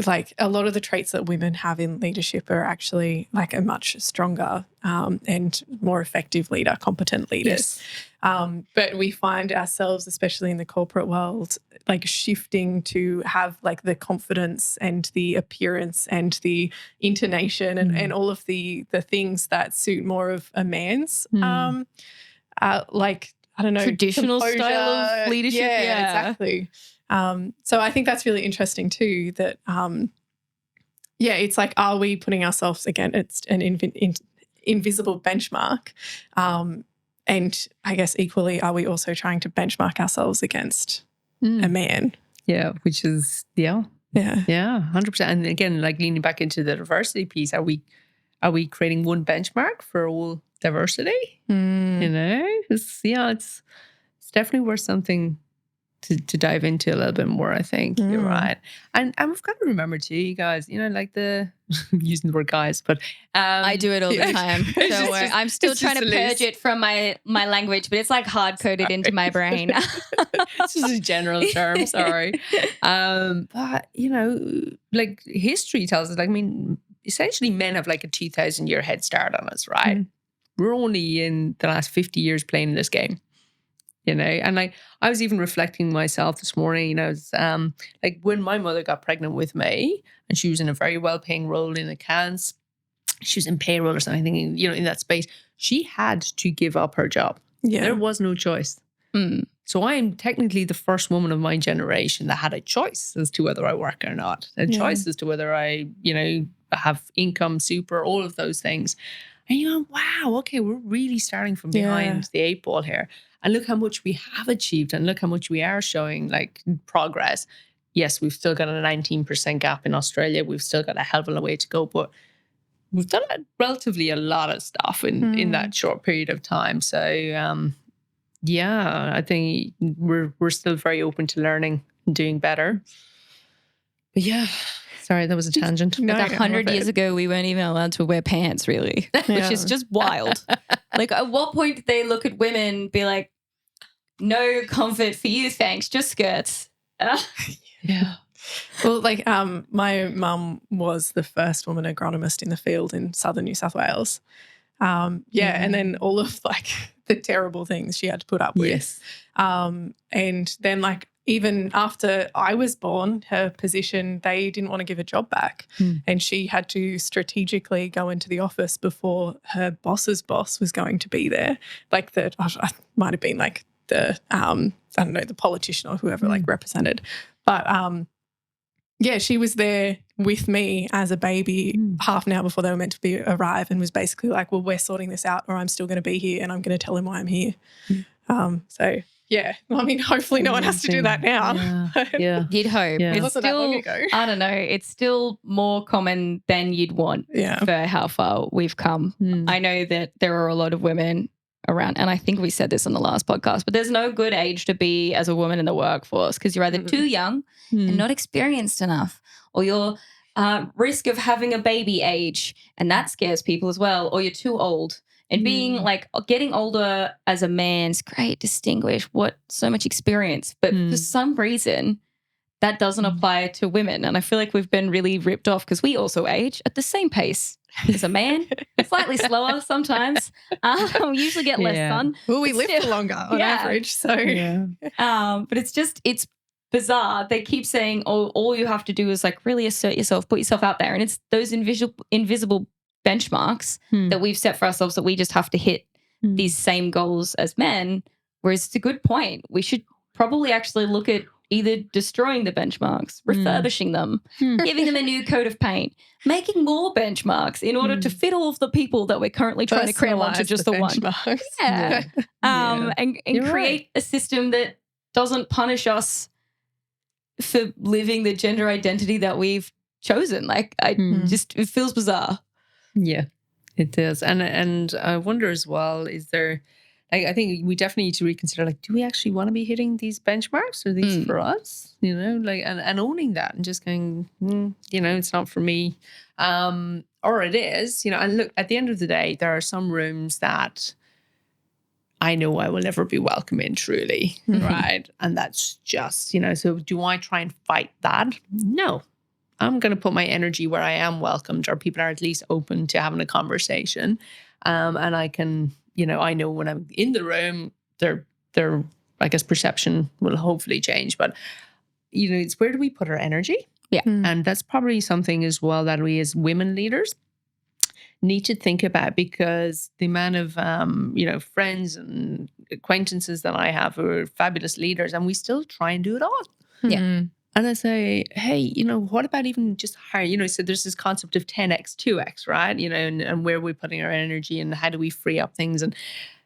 like a lot of the traits that women have in leadership are actually like a much stronger and more effective leader, competent leaders. Yes. But we find ourselves, especially in the corporate world, like shifting to have like the confidence and the appearance and the intonation and all of the things that suit more of a man's like, I don't know, traditional composure. Style of leadership. Yeah, exactly. So I think that's really interesting too, that, it's like, are we putting ourselves against an invisible benchmark? And I guess equally, are we also trying to benchmark ourselves against a man? Yeah, which is, Yeah, 100%. And again, like leaning back into the diversity piece, are we creating one benchmark for all diversity? It's definitely worth something to dive into a little bit more, I think. You're right. And we've got to remember too, you guys, like the using the word guys, but I do it all the time. Don't worry. I'm still trying to purge it from my language, but it's like hard coded into my brain. It's just a general term, sorry. But like history tells us, like, I mean, essentially men have like a 2,000-year head start on us, right? We're only in the last 50 years playing this game. And like I was even reflecting myself this morning, like when my mother got pregnant with me and she was in a very well-paying role in accounts, she was in payroll or something, in that space, she had to give up her job. Yeah. There was no choice. So I'm technically the first woman of my generation that had a choice as to whether I work or not, a choice as to whether I, have income, super, all of those things. And you go, wow, okay, we're really starting from behind the eight ball here. And look how much we have achieved and look how much we are showing like progress. Yes, we've still got a 19% gap in Australia. We've still got a hell of a way to go, but we've done relatively a lot of stuff in that short period of time. So, I think we're still very open to learning and doing better. But yeah, sorry, that was a tangent. No, 100 years ago, we weren't even allowed to wear pants, really, which is just wild. Like, at what point did they look at women and be like, no comfort for you, thanks, just skirts? Yeah. Well, like my mum was the first woman agronomist in the field in southern New South Wales. And then all of like the terrible things she had to put up with. Yes. And then like even after I was born, her position, they didn't want to give her job back. And she had to strategically go into the office before her boss's boss was going to be there. Like I might have been like the, I don't know, the politician or whoever like represented. But she was there with me as a baby half an hour before they were meant to arrive and was basically like, well, we're sorting this out or I'm still going to be here and I'm going to tell him why I'm here. I mean, hopefully no one has to do that now. Yeah. You'd hope. Yeah. It's wasn't that long ago. I don't know. It's still more common than you'd want for how far we've come. I know that there are a lot of women around, and I think we said this on the last podcast, but there's no good age to be as a woman in the workforce because you're either too young and not experienced enough, or you're risk of having a baby age, and that scares people as well, or you're too old. And being like getting older as a man's great, distinguished, so much experience. But for some reason, that doesn't apply to women. And I feel like we've been really ripped off because we also age at the same pace as a man, slightly slower sometimes. We usually get less sun. Well, we live for longer on average. So, but it's bizarre. They keep saying, all you have to do is like really assert yourself, put yourself out there. And it's those invisible benchmarks that we've set for ourselves that we just have to hit these same goals as men. Whereas it's a good point. We should probably actually look at either destroying the benchmarks, refurbishing them, giving them a new coat of paint, making more benchmarks in order to fit all of the people that we're currently trying to cram onto just the one. And create a system that doesn't punish us for living the gender identity that we've chosen. Like, it feels bizarre. Yeah, it does. And I wonder as well, is there, I think we definitely need to reconsider, like, do we actually want to be hitting these benchmarks? Are these for us? And owning that and just going, it's not for me. Or it is, and look, at the end of the day, there are some rooms that I know I will never be welcome in truly, right? And that's just, so do I try and fight that? No. I'm going to put my energy where I am welcomed or people are at least open to having a conversation. And I can, I know when I'm in the room, their I guess, perception will hopefully change. But, it's where do we put our energy? Yeah. And that's probably something as well that we as women leaders need to think about, because the amount of, friends and acquaintances that I have who are fabulous leaders, and we still try and do it all. Yeah. And I say, hey, what about even just higher? So there's this concept of 10x, 2x, right? And where we're putting our energy and how do we free up things? And,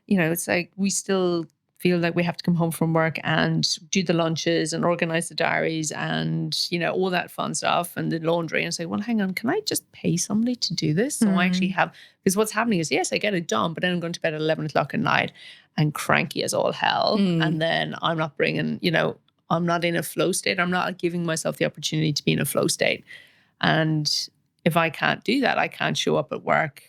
it's like we still feel like we have to come home from work and do the lunches and organize the diaries and, all that fun stuff and the laundry. And say, well, hang on, can I just pay somebody to do this? So I actually have, because what's happening is, yes, I get it done, but then I'm going to bed at 11 o'clock at night and cranky as all hell. And then I'm not bringing, I'm not in a flow state. I'm not giving myself the opportunity to be in a flow state. And if I can't do that, I can't show up at work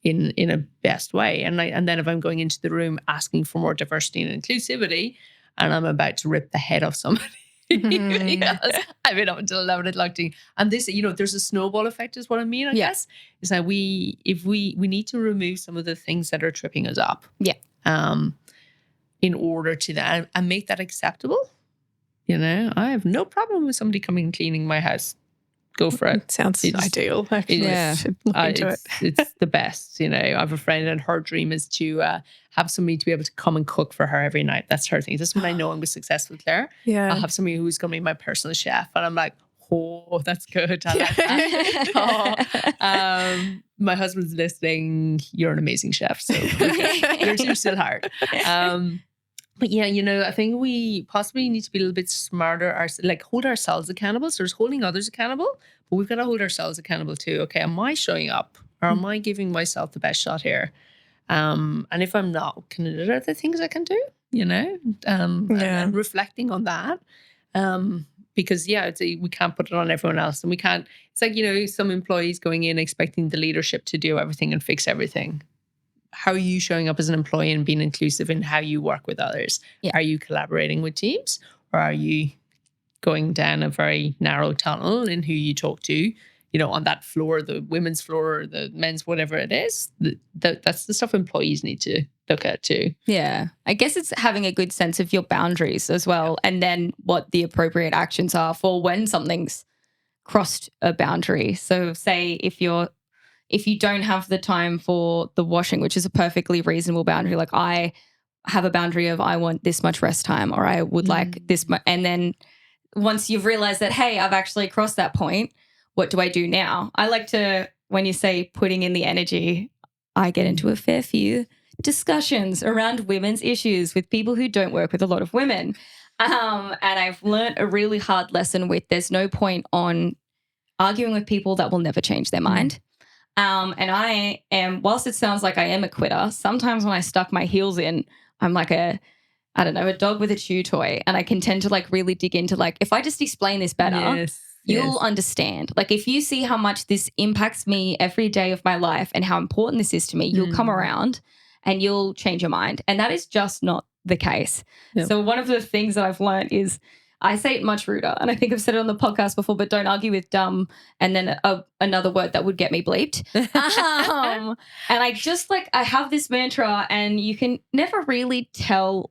in a best way. And then if I'm going into the room asking for more diversity and inclusivity, and I'm about to rip the head off somebody, because I've been up until 11 o'clock. And this, there's a snowball effect is what I mean, I guess. Is that we need to remove some of the things that are tripping us up. Yeah. In order to that and make that acceptable. I have no problem with somebody coming and cleaning my house. go for it. Sounds It's- ideal, actually. Yeah. Should look into it. It's the best. You know, I have a friend and her dream is to have somebody to be able to come and cook for her every night. That's her thing. This is when I know I'm successful, Claire. Yeah. I'll have somebody who's going to be my personal chef. And I'm like, oh, that's good. I like that. My husband's listening. You're an amazing chef. So you're still hard. But yeah, you know, I think we possibly need to be a little bit smarter, like hold ourselves accountable. So there's holding others accountable, but we've got to hold ourselves accountable too. Okay, am I showing up or am I giving myself the best shot here? And if I'm not, are there other things I can do? You know, and reflecting on that. Because we can't put it on everyone else, and we can't. It's like, you know, some employees going in expecting the leadership to do everything and fix everything. How are you showing up as an employee and being inclusive in how you work with others? Yeah. Are you collaborating with teams, or are you going down a very narrow tunnel in who you talk to? You know, on that floor, the women's floor, or the men's, whatever it is. That's the stuff employees need to look at too. Yeah. I guess it's having a good sense of your boundaries as well, and then what the appropriate actions are for when something's crossed a boundary. So say if you don't have the time for the washing, which is a perfectly reasonable boundary, like I have a boundary of I want this much rest time, or I would like this much. And then once you've realized that, hey, I've actually crossed that point, what do I do now? I like to, when you say putting in the energy, I get into a fair few discussions around women's issues with people who don't work with a lot of women. And I've learned a really hard lesson with there's no point on arguing with people that will never change their mind. And I am, whilst it sounds like I am a quitter, sometimes when I stuck my heels in, I'm like a dog with a chew toy. And I can tend to like really dig into like, if I just explain this better, you'll understand. Like if you see how much this impacts me every day of my life and how important this is to me, you'll come around and you'll change your mind. And that is just not the case. Yep. So one of the things that I've learned is I say it much ruder, and I think I've said it on the podcast before, but don't argue with dumb and then another word that would get me bleeped. And I just like, I have this mantra, and you can never really tell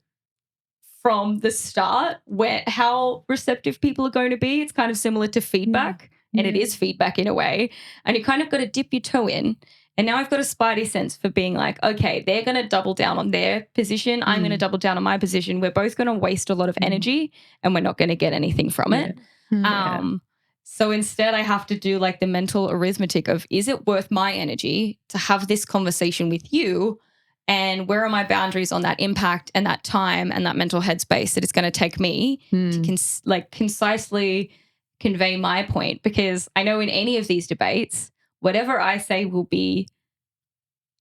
from the start how receptive people are going to be. It's kind of similar to feedback, and it is feedback in a way. And you kind of got to dip your toe in. And now I've got a spidey sense for being like, okay, they're going to double down on their position. I'm going to double down on my position. We're both going to waste a lot of energy and we're not going to get anything from it. So instead I have to do like the mental arithmetic of, is it worth my energy to have this conversation with you? And where are my boundaries on that impact and that time and that mental headspace that it's going to take me to concisely convey my point? Because I know in any of these debates, whatever I say will be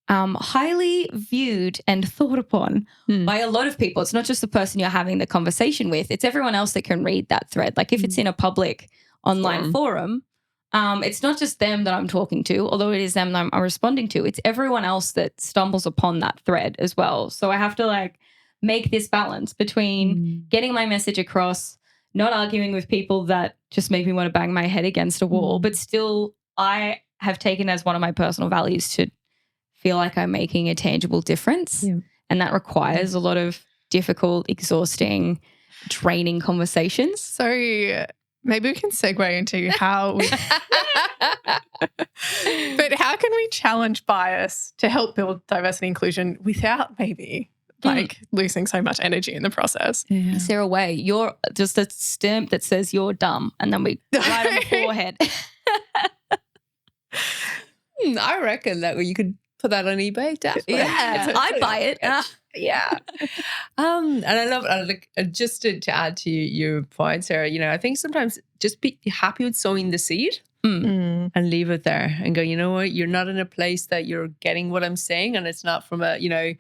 highly viewed and thought upon by a lot of people. It's not just the person you're having the conversation with. It's everyone else that can read that thread. Like if it's in a public online forum, it's not just them that I'm talking to, although it is them that I'm responding to. It's everyone else that stumbles upon that thread as well. So I have to like make this balance between getting my message across, not arguing with people that just make me want to bang my head against a wall, but still I have taken as one of my personal values to feel like I'm making a tangible difference. Yeah. And that requires a lot of difficult, exhausting, draining conversations. So maybe we can segue into how but how can we challenge bias to help build diversity and inclusion without maybe like losing so much energy in the process? Yeah. Is there a way? You're just a stamp that says you're dumb, and then we right on the forehead. I reckon that you could put that on eBay. Definitely. Yeah, I'd buy it. Yeah. And I love it. Like, just to add to your point, Sarah, you know, I think sometimes just be happy with sowing the seed and leave it there and go, you know what, you're not in a place that you're getting what I'm saying. And it's not from a, you know,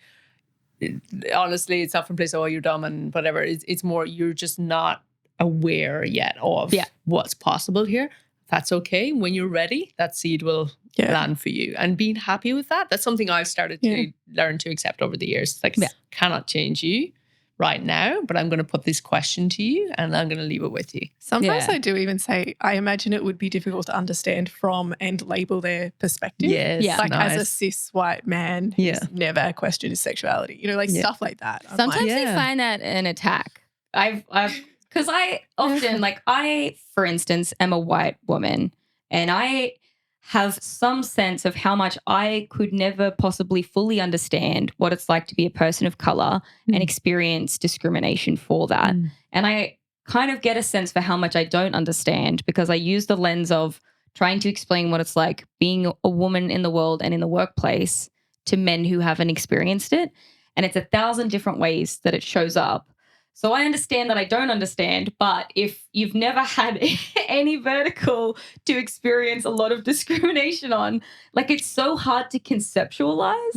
honestly, it's not from a place, oh, you're dumb and whatever. It's more, you're just not aware yet of what's possible here. That's okay. When you're ready, that seed will land for you. And being happy with that, that's something I've started to learn to accept over the years. It's like, cannot change you right now, but I'm going to put this question to you and I'm going to leave it with you. Sometimes I do even say, I imagine it would be difficult to understand from and label their perspective. Yes, like as a cis white man who's never questioned his sexuality, you know, like stuff like that. Sometimes they find that an attack. I've because I often, like, for instance, am a white woman And I have some sense of how much I could never possibly fully understand what it's like to be a person of color and experience discrimination for that. And I kind of get a sense for how much I don't understand because I use the lens of trying to explain what it's like being a woman in the world and in the workplace to men who haven't experienced it. And it's 1,000 different ways that it shows up. So I understand that I don't understand, but if you've never had any vertical to experience a lot of discrimination on, like it's so hard to conceptualize.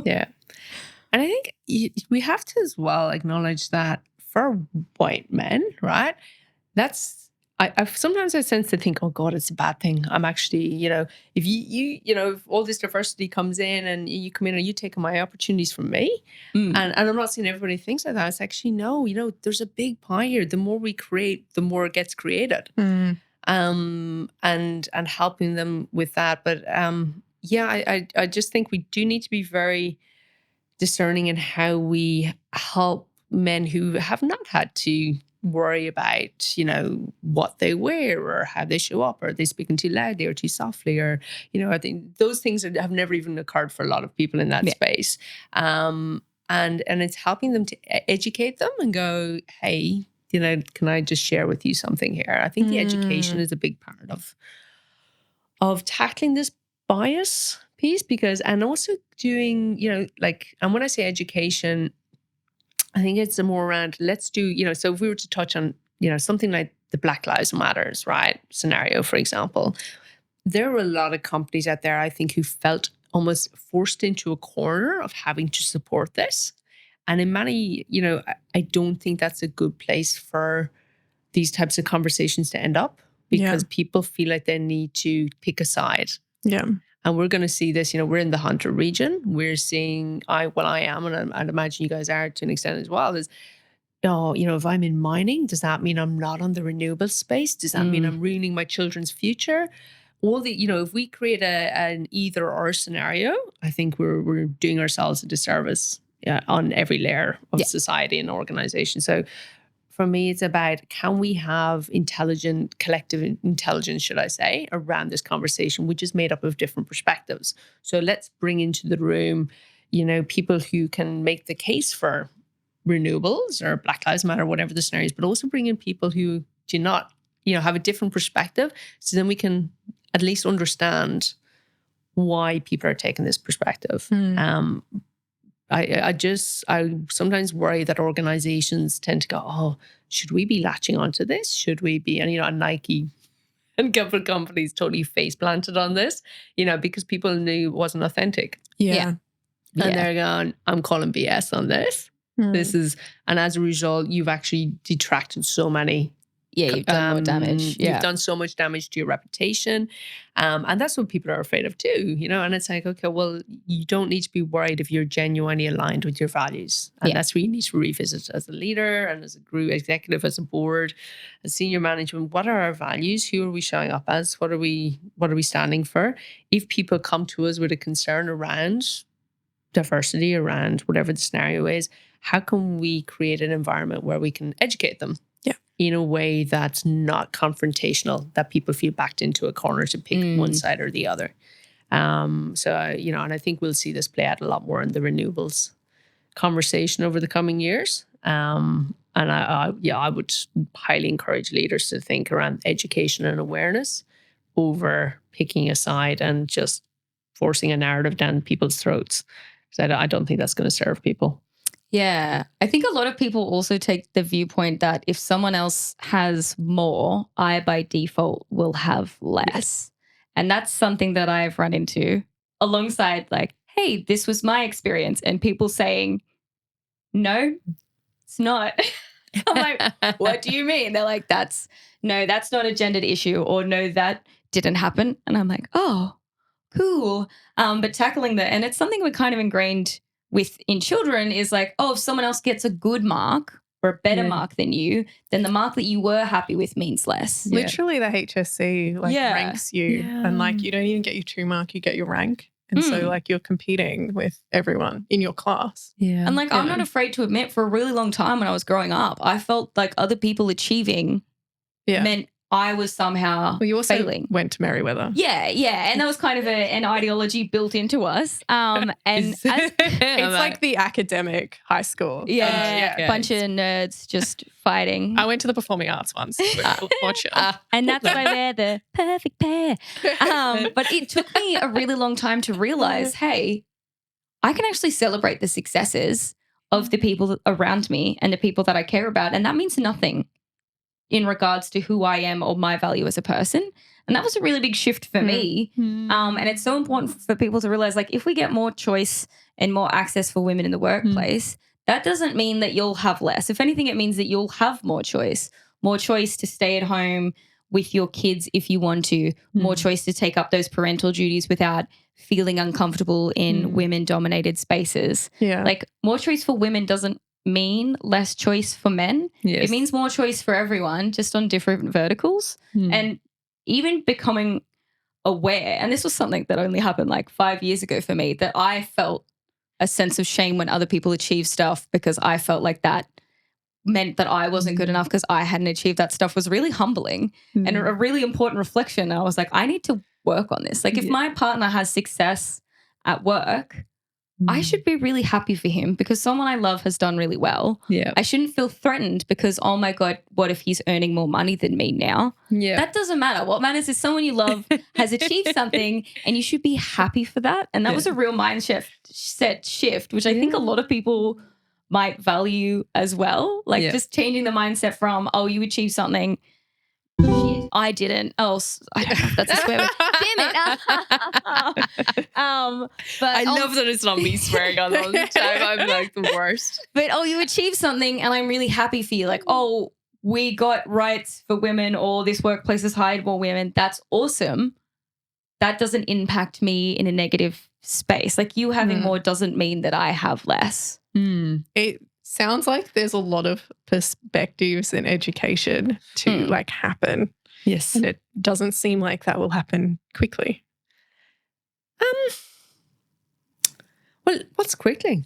Yeah. And I think we have to as well acknowledge that for white men, right? I've sometimes I sense to think, oh God, it's a bad thing. I'm actually, if if all this diversity comes in and you come in and you take my opportunities from me, and I'm not saying everybody thinks like that. It's actually no, there's a big pie here. The more we create, the more it gets created, and helping them with that. But I just think we do need to be very discerning in how we help men who have not had to worry about, what they wear or how they show up, or are they speaking too loudly or too softly, or, I think those things have never even occurred for a lot of people in that space. And it's helping them to educate them and go, hey, can I just share with you something here? I think the education is a big part of tackling this bias piece and also doing, and when I say education, I think it's more around, let's do, so if we were to touch on, something like the Black Lives Matters, right, scenario, for example, there were a lot of companies out there, I think, who felt almost forced into a corner of having to support this. And in many, I don't think that's a good place for these types of conversations to end up because people feel like they need to pick a side. Yeah. And we're going to see this, we're in the Hunter region. We're seeing, I am, and I'd imagine you guys are to an extent as well, is, if I'm in mining, does that mean I'm not on the renewable space? Does that mean I'm ruining my children's future? If we create an either or scenario, I think we're doing ourselves a disservice on every layer of society and organization. So for me, it's about, can we have collective intelligence, should I say, around this conversation, which is made up of different perspectives. So let's bring into the room, people who can make the case for renewables or Black Lives Matter, whatever the scenarios, but also bring in people who do not, have a different perspective. So then we can at least understand why people are taking this perspective. I sometimes worry that organizations tend to go, oh, should we be latching onto this? Should we be, and Nike and a couple of companies totally face planted on this, because people knew it wasn't authentic. Yeah. And they're going, I'm calling BS on this. And as a result, you've actually detracted so many. Yeah, you've done more damage. You've done so much damage to your reputation. And that's what people are afraid of too, and it's like, okay, well, you don't need to be worried if you're genuinely aligned with your values. And that's where you need to revisit as a leader and as a group executive, as a board, as senior management. What are our values? Who are we showing up as? What are we standing for? If people come to us with a concern around diversity, around whatever the scenario is, how can we create an environment where we can educate them in a way that's not confrontational, that people feel backed into a corner to pick one side or the other? And I think we'll see this play out a lot more in the renewables conversation over the coming years. And I would highly encourage leaders to think around education and awareness over picking a side and just forcing a narrative down people's throats. So I don't think that's going to serve people. Yeah. I think a lot of people also take the viewpoint that if someone else has more, I by default will have less. Yes. And that's something that I've run into alongside like, hey, this was my experience. And people saying, no, it's not. I'm like, what do you mean? They're like, that's not a gendered issue, or no, that didn't happen. And I'm like, oh, cool. But tackling that, and it's something we're kind of ingrained in children is like, oh, if someone else gets a good mark or a better mark than you, then the mark that you were happy with means less. Literally the HSC ranks you and you don't even get your 2 mark, you get your rank. And so you're competing with everyone in your class. Yeah. And I'm not afraid to admit, for a really long time when I was growing up, I felt like other people achieving meant I was somehow Well, you also failing. went to Merriweather. Yeah. And that was kind of an ideology built into us. And It's It's like the academic high school. a bunch of nerds just fighting. I went to the performing arts once. For sure. And that's why we're the perfect pair. But it took me a really long time to realize, hey, I can actually celebrate the successes of the people around me and the people that I care about. And that means nothing in regards to who I am or my value as a person. And that was a really big shift for me. And it's so important for people to realize, like, if we get more choice and more access for women in the workplace, that doesn't mean that you'll have less. If anything, it means that you'll have more choice to stay at home with your kids if you want to, more choice to take up those parental duties without feeling uncomfortable in women-dominated spaces. Yeah. Like, more choice for women doesn't mean less choice for men. Yes. It means more choice for everyone, just on different verticals. And even becoming aware, and this was something that only happened like 5 years ago for me, that I felt a sense of shame when other people achieved stuff because I felt like that meant that I wasn't good enough because I hadn't achieved that stuff, was really humbling and a really important reflection. I was like, I need to work on this. Like, if my partner has success at work, I should be really happy for him because someone I love has done really well. Yeah. I shouldn't feel threatened because, oh my God, what if he's earning more money than me now? Yeah. That doesn't matter. What matters is someone you love has achieved something and you should be happy for that. And that was a real mindset shift, which I think a lot of people might value as well. Like just changing the mindset from, oh, you achieved something. Shit, I didn't. Oh, I don't know if that's a swear word. Damn it. But I love that it's not me swearing on all the time. I'm like the worst. But you achieved something and I'm really happy for you. Like, oh, we got rights for women, or this workplace has hired more women. That's awesome. That doesn't impact me in a negative space. Like, you having more doesn't mean that I have less. It sounds like there's a lot of perspectives in education to like happen. Yes. And it doesn't seem like that will happen quickly. Well, what's quickly?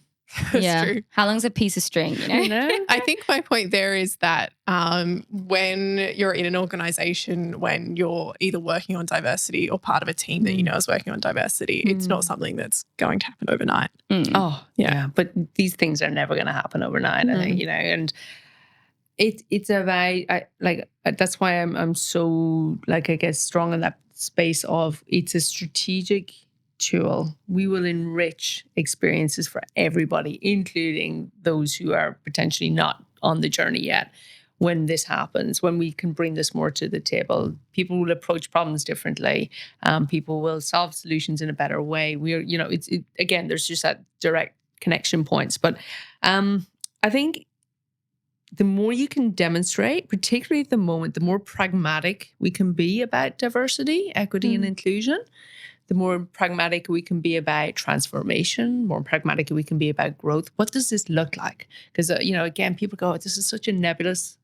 That's true. How long's a piece of string, you know? I think my point there is that when you're in an organization, when you're either working on diversity or part of a team that you know is working on diversity, it's not something that's going to happen overnight. Oh, yeah. But these things are never going to happen overnight, I think, you know, and it's about, that's why I'm so, like, I guess, strong in that space of it's a strategic tool. We will enrich experiences for everybody, including those who are potentially not on the journey yet. When this happens, when we can bring this more to the table, people will approach problems differently. People will solve solutions in a better way. Again, there's just that direct connection points. But I think the more you can demonstrate, particularly at the moment, the more pragmatic we can be about diversity, equity, and inclusion. The more pragmatic we can be about transformation, more pragmatic we can be about growth. What does this look like? Because, again, people go, this is such a nebulous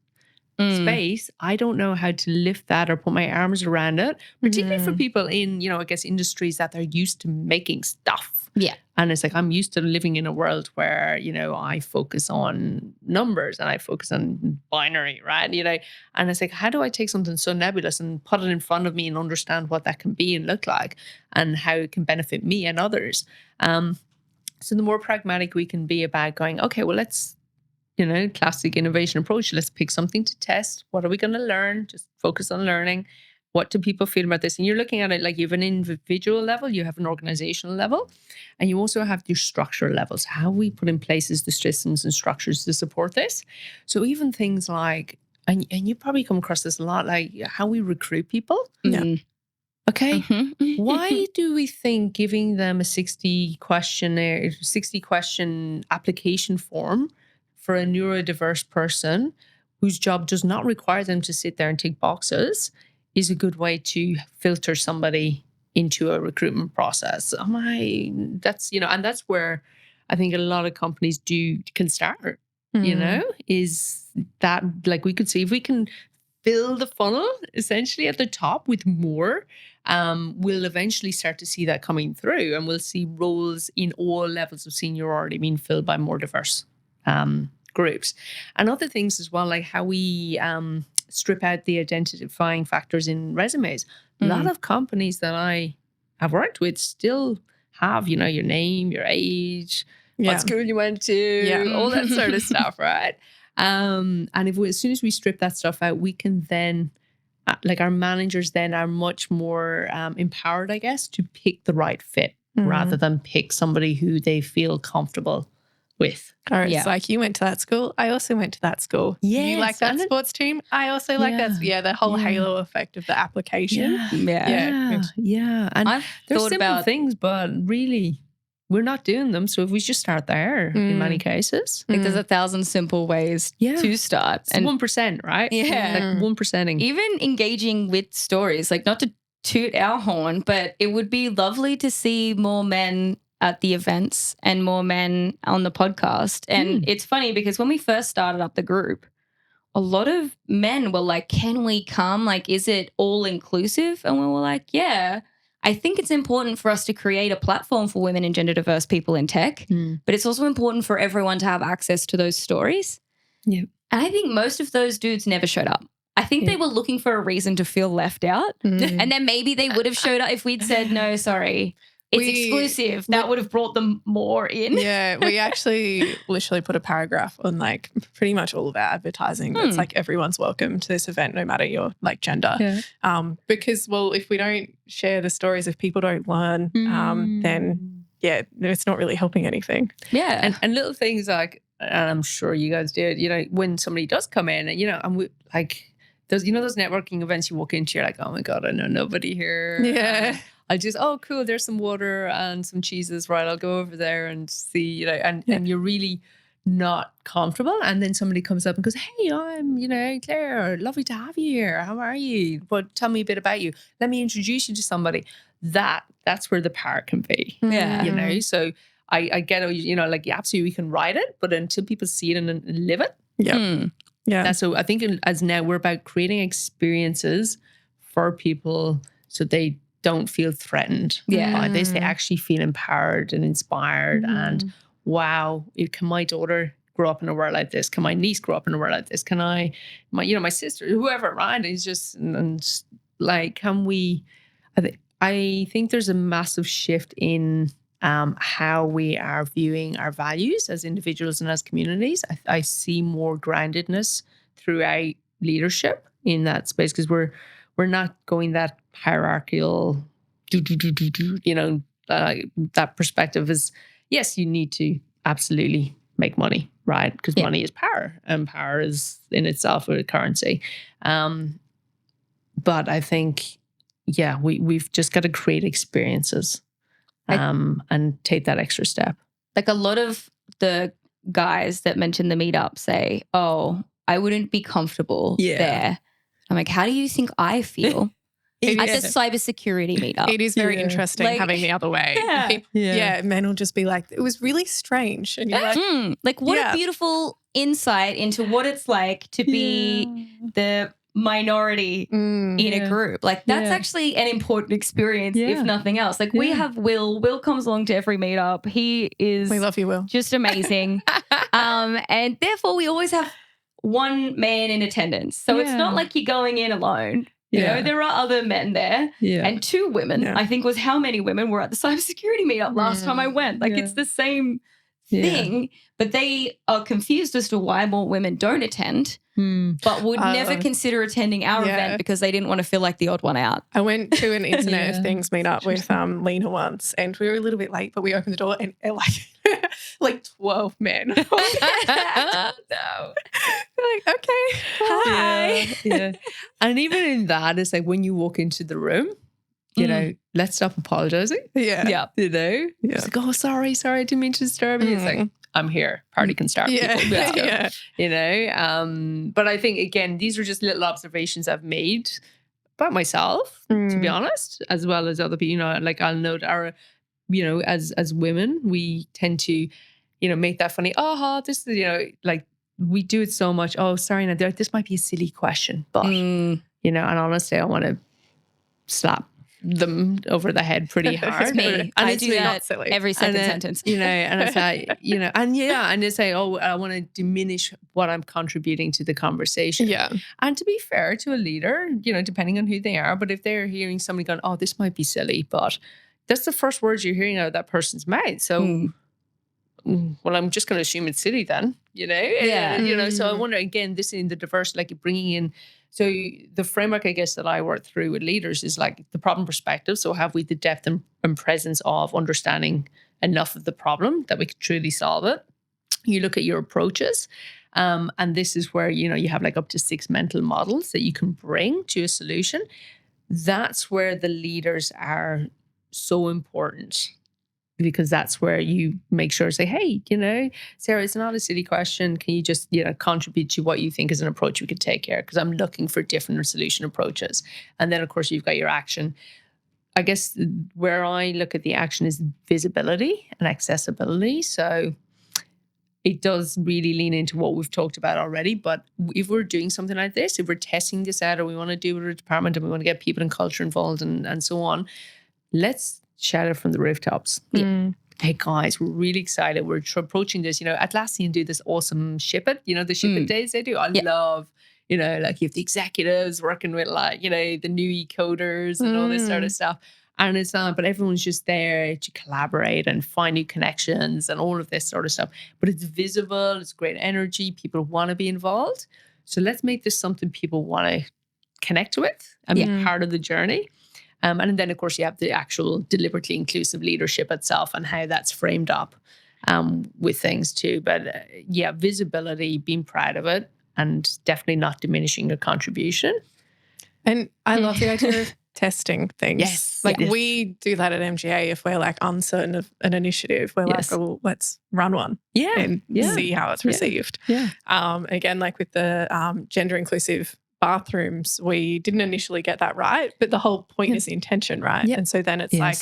space. I don't know how to lift that or put my arms around it, particularly for people in, I guess, industries that they're used to making stuff. Yeah. And it's like, I'm used to living in a world where, I focus on numbers and I focus on binary, right? And it's like, how do I take something so nebulous and put it in front of me and understand what that can be and look like and how it can benefit me and others? So the more pragmatic we can be about going, okay, well, let's, classic innovation approach. Let's pick something to test. What are we going to learn? Just focus on learning. What do people feel about this? And you're looking at it like you have an individual level, you have an organizational level, and you also have your structural levels. How we put in places the systems and structures to support this. So even things like, and you probably come across this a lot, like how we recruit people. Yeah. Okay. Why do we think giving them a 60 question application form for a neurodiverse person whose job does not require them to sit there and tick boxes is a good way to filter somebody into a recruitment process? And that's where I think a lot of companies can start, is that, like, we could see if we can fill the funnel essentially at the top with more, we'll eventually start to see that coming through, and we'll see roles in all levels of seniority being filled by more diverse groups. And other things as well, like how we strip out the identifying factors in resumes. A lot of companies that I have worked with still have, you know, your name, your age, what school you went to, all that sort of stuff, right? And as soon as we strip that stuff out, we can then, like our managers then are much more empowered, I guess, to pick the right fit rather than pick somebody who they feel comfortable with. Or it's like, you went to that school, I also went to that school. Yes, You like that sports team, I also like that. Yeah, the whole halo effect of the application. Yeah. And I've there's thought simple about things, but really, we're not doing them. So if we just start there in many cases. like there's 1,000 simple ways to start. It's 1%, right? Yeah. Like 1%ing. Even engaging with stories, like not to toot our horn, but it would be lovely to see more men at the events and more men on the podcast. And it's funny because when we first started up the group, a lot of men were like, can we come? Like, is it all inclusive? And we were like, yeah. I think it's important for us to create a platform for women and gender diverse people in tech, but it's also important for everyone to have access to those stories. Yeah. And I think most of those dudes never showed up. I think they were looking for a reason to feel left out. And then maybe they would have showed up if we'd said, no, sorry, it's exclusive. That would have brought them more in. Yeah, we actually literally put a paragraph on like pretty much all of our advertising. That's like everyone's welcome to this event, no matter your like gender. Yeah. Because, well, if we don't share the stories, if people don't learn, then it's not really helping anything. Yeah. And little things like, and I'm sure you guys did, you know, when somebody does come in, you know, and we like those, you know, those networking events you walk into, you're like, oh my God, I know nobody here. Yeah. I just, oh, cool, there's some water and some cheeses, right? I'll go over there and see, you know, and you're really not comfortable. And then somebody comes up and goes, hey, I'm, you know, Claire, lovely to have you here. How are you? But tell me a bit about you. Let me introduce you to somebody. That's where the power can be. Yeah. You know, so I get, you know, like, yeah, absolutely, we can write it, but until people see it and live it. Yeah. Yeah. So I think as now we're about creating experiences for people so they don't feel threatened by this. They actually feel empowered and inspired. And wow, can my daughter grow up in a world like this? Can my niece grow up in a world like this? Can my sister, whoever, right? It's just, and like, can we, I think there's a massive shift in how we are viewing our values as individuals and as communities. I see more groundedness throughout leadership in that space because we're not going that hierarchical, you know, that perspective is, yes, you need to absolutely make money, right? Because money is power and power is in itself a currency. But I think, we've just got to create experiences and take that extra step. Like a lot of the guys that mention the meetup say, oh, I wouldn't be comfortable there. I'm like, how do you think I feel at the cybersecurity meetup? It is very interesting having the other way. Men will just be like, it was really strange. And you're like, what a beautiful insight into what it's like to be the minority in a group. Like that's actually an important experience, if nothing else. Like we have Will. Will comes along to every meetup. He is, we love you, Will. Just amazing. And therefore we always have one man in attendance. So it's not like you're going in alone. You know, there are other men there and 2 women, I think was how many women were at the cybersecurity meetup last time I went. Like it's the same thing, but they are confused as to why more women don't attend, but would never consider attending our event because they didn't want to feel like the odd one out. I went to an Internet of Things meetup with Lena once, and we were a little bit late, but we opened the door and like 12 men. No. Like, okay, hi. And even in that, it's like when you walk into the room, you know, let's stop apologizing. You know, it's like, oh, sorry, I didn't mean to disturb you. It's like, I'm here. Party can start. People. Let's go. You know, but I think, again, these are just little observations I've made about myself, to be honest, as well as other people. You know, like I'll note our, you know, as women, we tend to, you know, make that funny. Oh, this is, you know, like we do it so much. Oh, sorry, now this might be a silly question, but you know, and honestly, I want to slap them over the head pretty hard. It's me. And I it's do me. that silly. every second sentence. And it's like, and it's like, oh, I want to diminish what I'm contributing to the conversation. Yeah. And to be fair to a leader, depending on who they are, but if they're hearing somebody going, oh, this might be silly, but that's the first words you're hearing out of that person's mouth. So, well, I'm just going to assume it's silly then, Yeah. So I wonder, again, this in the diverse, like bringing in, so the framework, I guess, that I work through with leaders is like the problem perspective. So have we the depth and presence of understanding enough of the problem that we can truly solve it? You look at your approaches, and this is where, you have like up to 6 mental models that you can bring to a solution. That's where the leaders are so important, because that's where you make sure to say, hey, Sarah, it's not a silly question. Can you just, contribute to what you think is an approach we could take here? Because I'm looking for different solution approaches. And then, of course, you've got your action. I guess where I look at the action is visibility and accessibility. So it does really lean into what we've talked about already. But if we're doing something like this, if we're testing this out, or we want to do it with a department and we want to get people and culture involved and so on, let's shout it from the rooftops. Hey guys, we're really excited. We're approaching this. Atlassian do this awesome ship it. The ship it days they do. I love, like you have the executives working with like, the new coders and all this sort of stuff. And it's not, but everyone's just there to collaborate and find new connections and all of this sort of stuff. But it's visible, it's great energy. People want to be involved. So let's make this something people want to connect with and be part of the journey. And then, of course, you have the actual deliberately inclusive leadership itself and how that's framed up with things too. But visibility, being proud of it, and definitely not diminishing your contribution. And I love the idea of testing things. Yes. We do that at MGA if we're like uncertain of an initiative. We're like, oh, well, let's run one and see how it's received. Yeah. Again, like with the gender inclusive bathrooms, we didn't initially get that right, but the whole point is the intention, right? Yep. And so then it's like,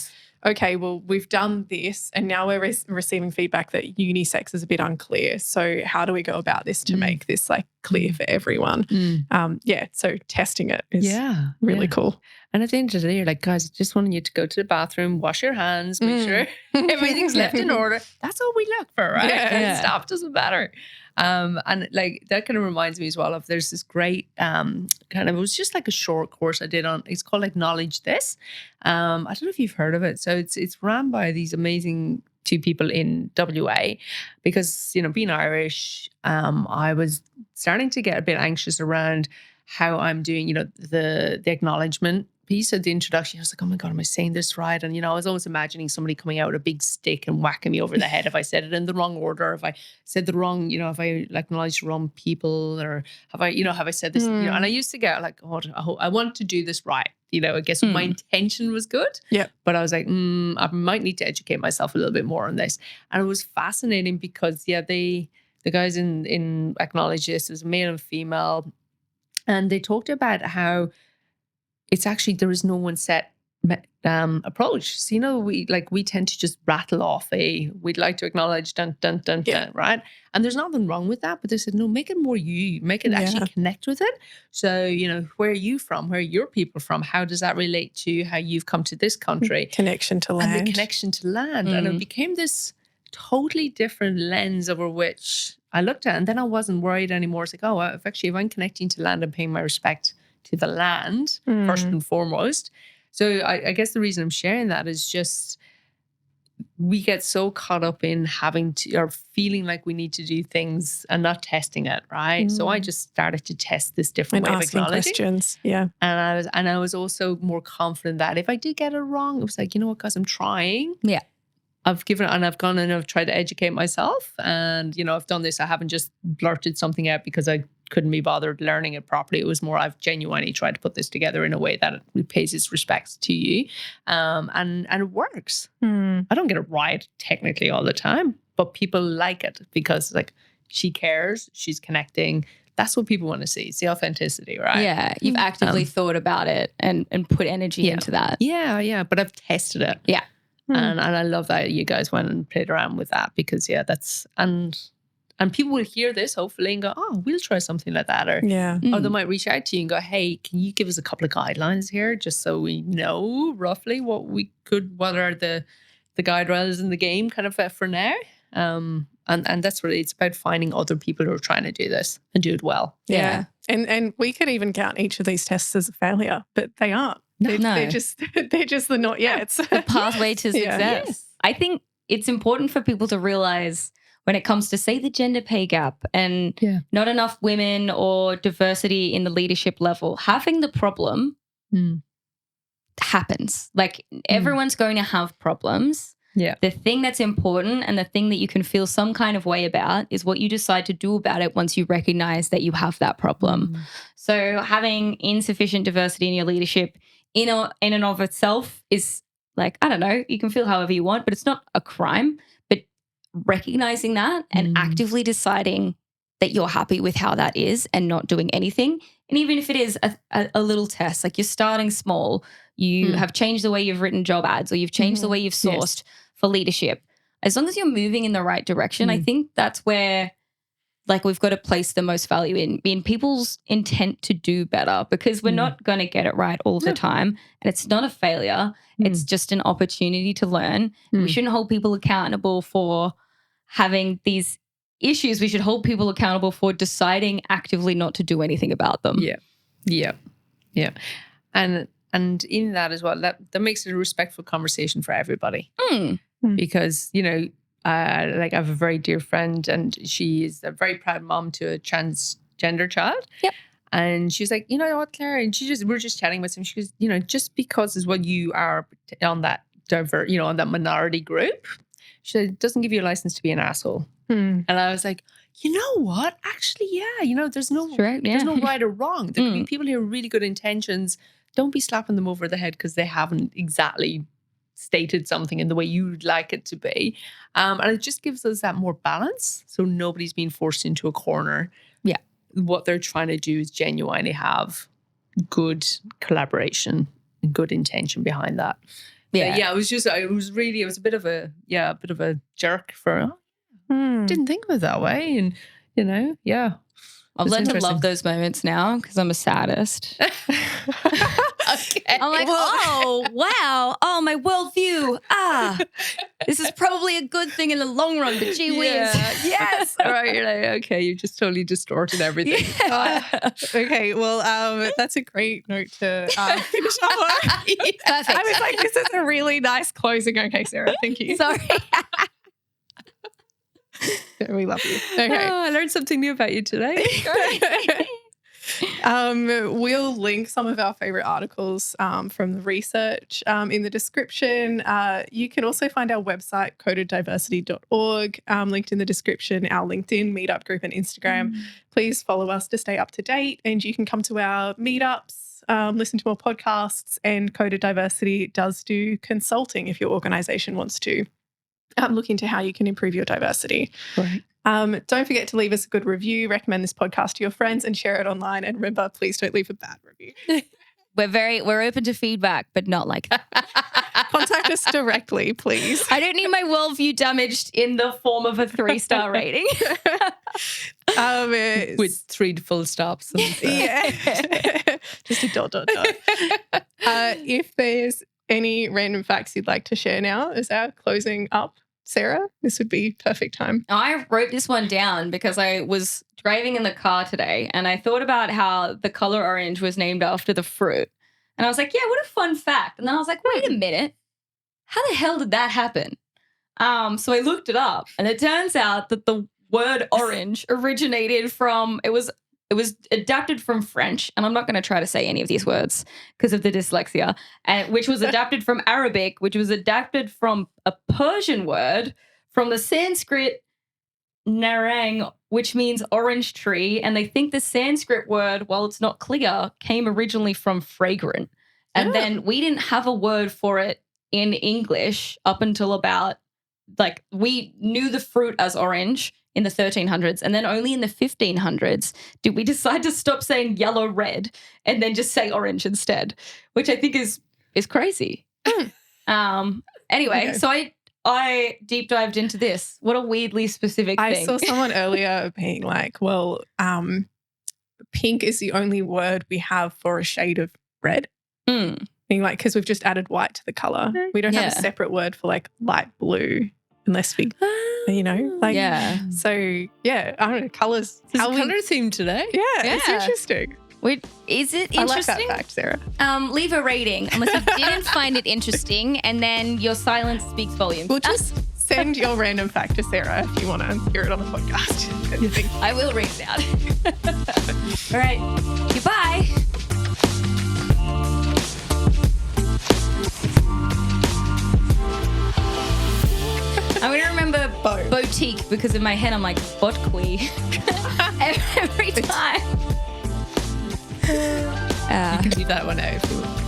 okay, well, we've done this and now we're receiving feedback that unisex is a bit unclear. So how do we go about this to make this like clear for everyone? So testing it is really cool. And at the end of the day, you're like, guys, I just wanted you to go to the bathroom, wash your hands, make sure everything's left in order. That's all we look for, right? Yeah. Stuff doesn't matter. And like that kind of reminds me as well of there's this great it was just like a short course I did it's called Acknowledge This. I don't know if you've heard of it. So it's ran by these amazing 2 people in WA, because, being Irish, I was starting to get a bit anxious around how I'm doing, the acknowledgement piece of the introduction. I was like, oh my God, am I saying this right? And, I was always imagining somebody coming out with a big stick and whacking me over the head if I said it in the wrong order, if I said the wrong, if I acknowledged the wrong people, or have I said this, and I used to get like, oh, I want to do this right. I guess my intention was good. Yeah. But I was like, I might need to educate myself a little bit more on this. And it was fascinating because, the guys in Acknowledge This, was male and female, and they talked about how it's actually, there is no one set approach. So, we tend to just rattle off we'd like to acknowledge, dun, dun, dun, dun, right? And there's nothing wrong with that, but they said, no, make it more you, make it actually connect with it. So, where are you from? Where are your people from? How does that relate to how you've come to this country? Connection to land. And the connection to land. And it became this totally different lens over which I looked at. And then I wasn't worried anymore. It's like, oh, if I'm connecting to land and paying my respect to the land first and foremost. So I guess the reason I'm sharing that is just we get so caught up in having to, or feeling like we need to do things and not testing it, right? So I just started to test this different way of acknowledging questions. Yeah. And I was also more confident that if I did get it wrong, it was like, you know what, guys, I'm trying. Yeah. I've gone and I've tried to educate myself, and I've done this. I haven't just blurted something out because I couldn't be bothered learning it properly. It was more I've genuinely tried to put this together in a way that it pays its respects to you, and it works. I don't get it right technically all the time, but people like it because like she cares, she's connecting. That's what people want to see. It's the authenticity, right? Yeah, you've actively thought about it and put energy into that. Yeah, but I've tested it. Yeah. And I love that you guys went and played around with that because that's, and And people will hear this hopefully and go, oh, we'll try something like that. Or Yeah. or they might reach out to you and go, hey, can you give us a couple of guidelines here just so we know roughly what are the guide rails in the game kind of for now. And that's really, it's about finding other people who are trying to do this and do it well. Yeah. And we could even count each of these tests as a failure, but they aren't. They're just the not yet. The pathway to success. Yes. I think it's important for people to realize when it comes to, say, the gender pay gap and not enough women or diversity in the leadership level, having the problem happens. Like everyone's going to have problems. Yeah. The thing that's important and the thing that you can feel some kind of way about is what you decide to do about it once you recognize that you have that problem. So having insufficient diversity in your leadership in and of itself is like, I don't know, you can feel however you want, but it's not a crime. But recognizing that and actively deciding that you're happy with how that is and not doing anything. And even if it is a little test, like you're starting small, you have changed the way you've written job ads or you've changed the way you've sourced for leadership. As long as you're moving in the right direction, I think that's where like we've got to place the most value in people's intent to do better, because we're not going to get it right all the time. And it's not a failure. It's just an opportunity to learn. We shouldn't hold people accountable for having these issues. We should hold people accountable for deciding actively not to do anything about them. Yeah. And in that as well, that makes it a respectful conversation for everybody. Because, you know, like I have a very dear friend and she is a very proud mom to a transgender child. Yep. And she's like, you know what, Claire? And we're just chatting with him. She goes, you know, just because is what you are on that on that minority group, she said, it doesn't give you a license to be an asshole. And I was like, you know what? Actually, yeah, you know, there's no right or wrong. There could be people who have really good intentions. Don't be slapping them over the head because they haven't exactly stated something in the way you'd like it to be. And it just gives us that more balance. So nobody's being forced into a corner. Yeah. What they're trying to do is genuinely have good collaboration and good intention behind that. Yeah. It was a bit of a jerk for, didn't think of it that way. And, you know, I've It's learned to interesting. love those moments now because I'm a sadist. Okay. I'm like, oh, wow. Oh, my worldview. This is probably a good thing in the long run, but gee whiz. Yes. Right. You're like, okay, you just totally distorted everything. Okay, well, that's a great note to finish up on. Perfect. I was like, this is a really nice closing. Okay, Sarah, thank you. Sorry. We love you. Okay. Oh, I learned something new about you today. We'll link some of our favorite articles from the research in the description. You can also find our website, codeddiversity.org, linked in the description, our LinkedIn, meetup group and Instagram. Please follow us to stay up to date, and you can come to our meetups, listen to more podcasts, and Coded Diversity does do consulting if your organisation wants to look into how you can improve your diversity. Right. Don't forget to leave us a good review, recommend this podcast to your friends and share it online. And remember, please don't leave a bad review. We're open to feedback, but not like that. Contact us directly, please. I don't need my worldview damaged in the form of a 3-star rating. With 3 full stops. And, Yeah. Just a ... If there's any random facts you'd like to share now as our closing up, Sarah, this would be perfect time. I wrote this one down because I was driving in the car today and I thought about how the color orange was named after the fruit. And I was like, yeah, what a fun fact. And then I was like, wait a minute. How the hell did that happen? So I looked it up and it turns out that the word orange originated from, it was adapted from French, and I'm not going to try to say any of these words because of the dyslexia, and which was adapted from Arabic, which was adapted from a Persian word from the Sanskrit narang, which means orange tree. And they think the Sanskrit word, while it's not clear, came originally from fragrant. And then we didn't have a word for it in English up until about, like, we knew the fruit as orange in the 1300s, and then only in the 1500s did we decide to stop saying yellow, red, and then just say orange instead, which I think is crazy. Anyway, Okay. so I I deep dived into this. What a weirdly specific I thing. saw someone earlier being like, well, pink is the only word we have for a shade of red. Being like, because we've just added white to the color. We don't have a Yeah. separate word for like light blue unless we, Yeah. So yeah, I don't know, colors. It's a color theme today. Yeah, it's Yeah. interesting. Is it I like that interesting? fact, Sarah. Leave a rating unless you Didn't find it interesting, and then your silence speaks volumes. We'll just send your random fact to Sarah if you want to hear it on the podcast. I will read it out. All right. Goodbye. I'm going to remember boutique because in my head I'm like, botqui. Every time. You can leave that one out if you want.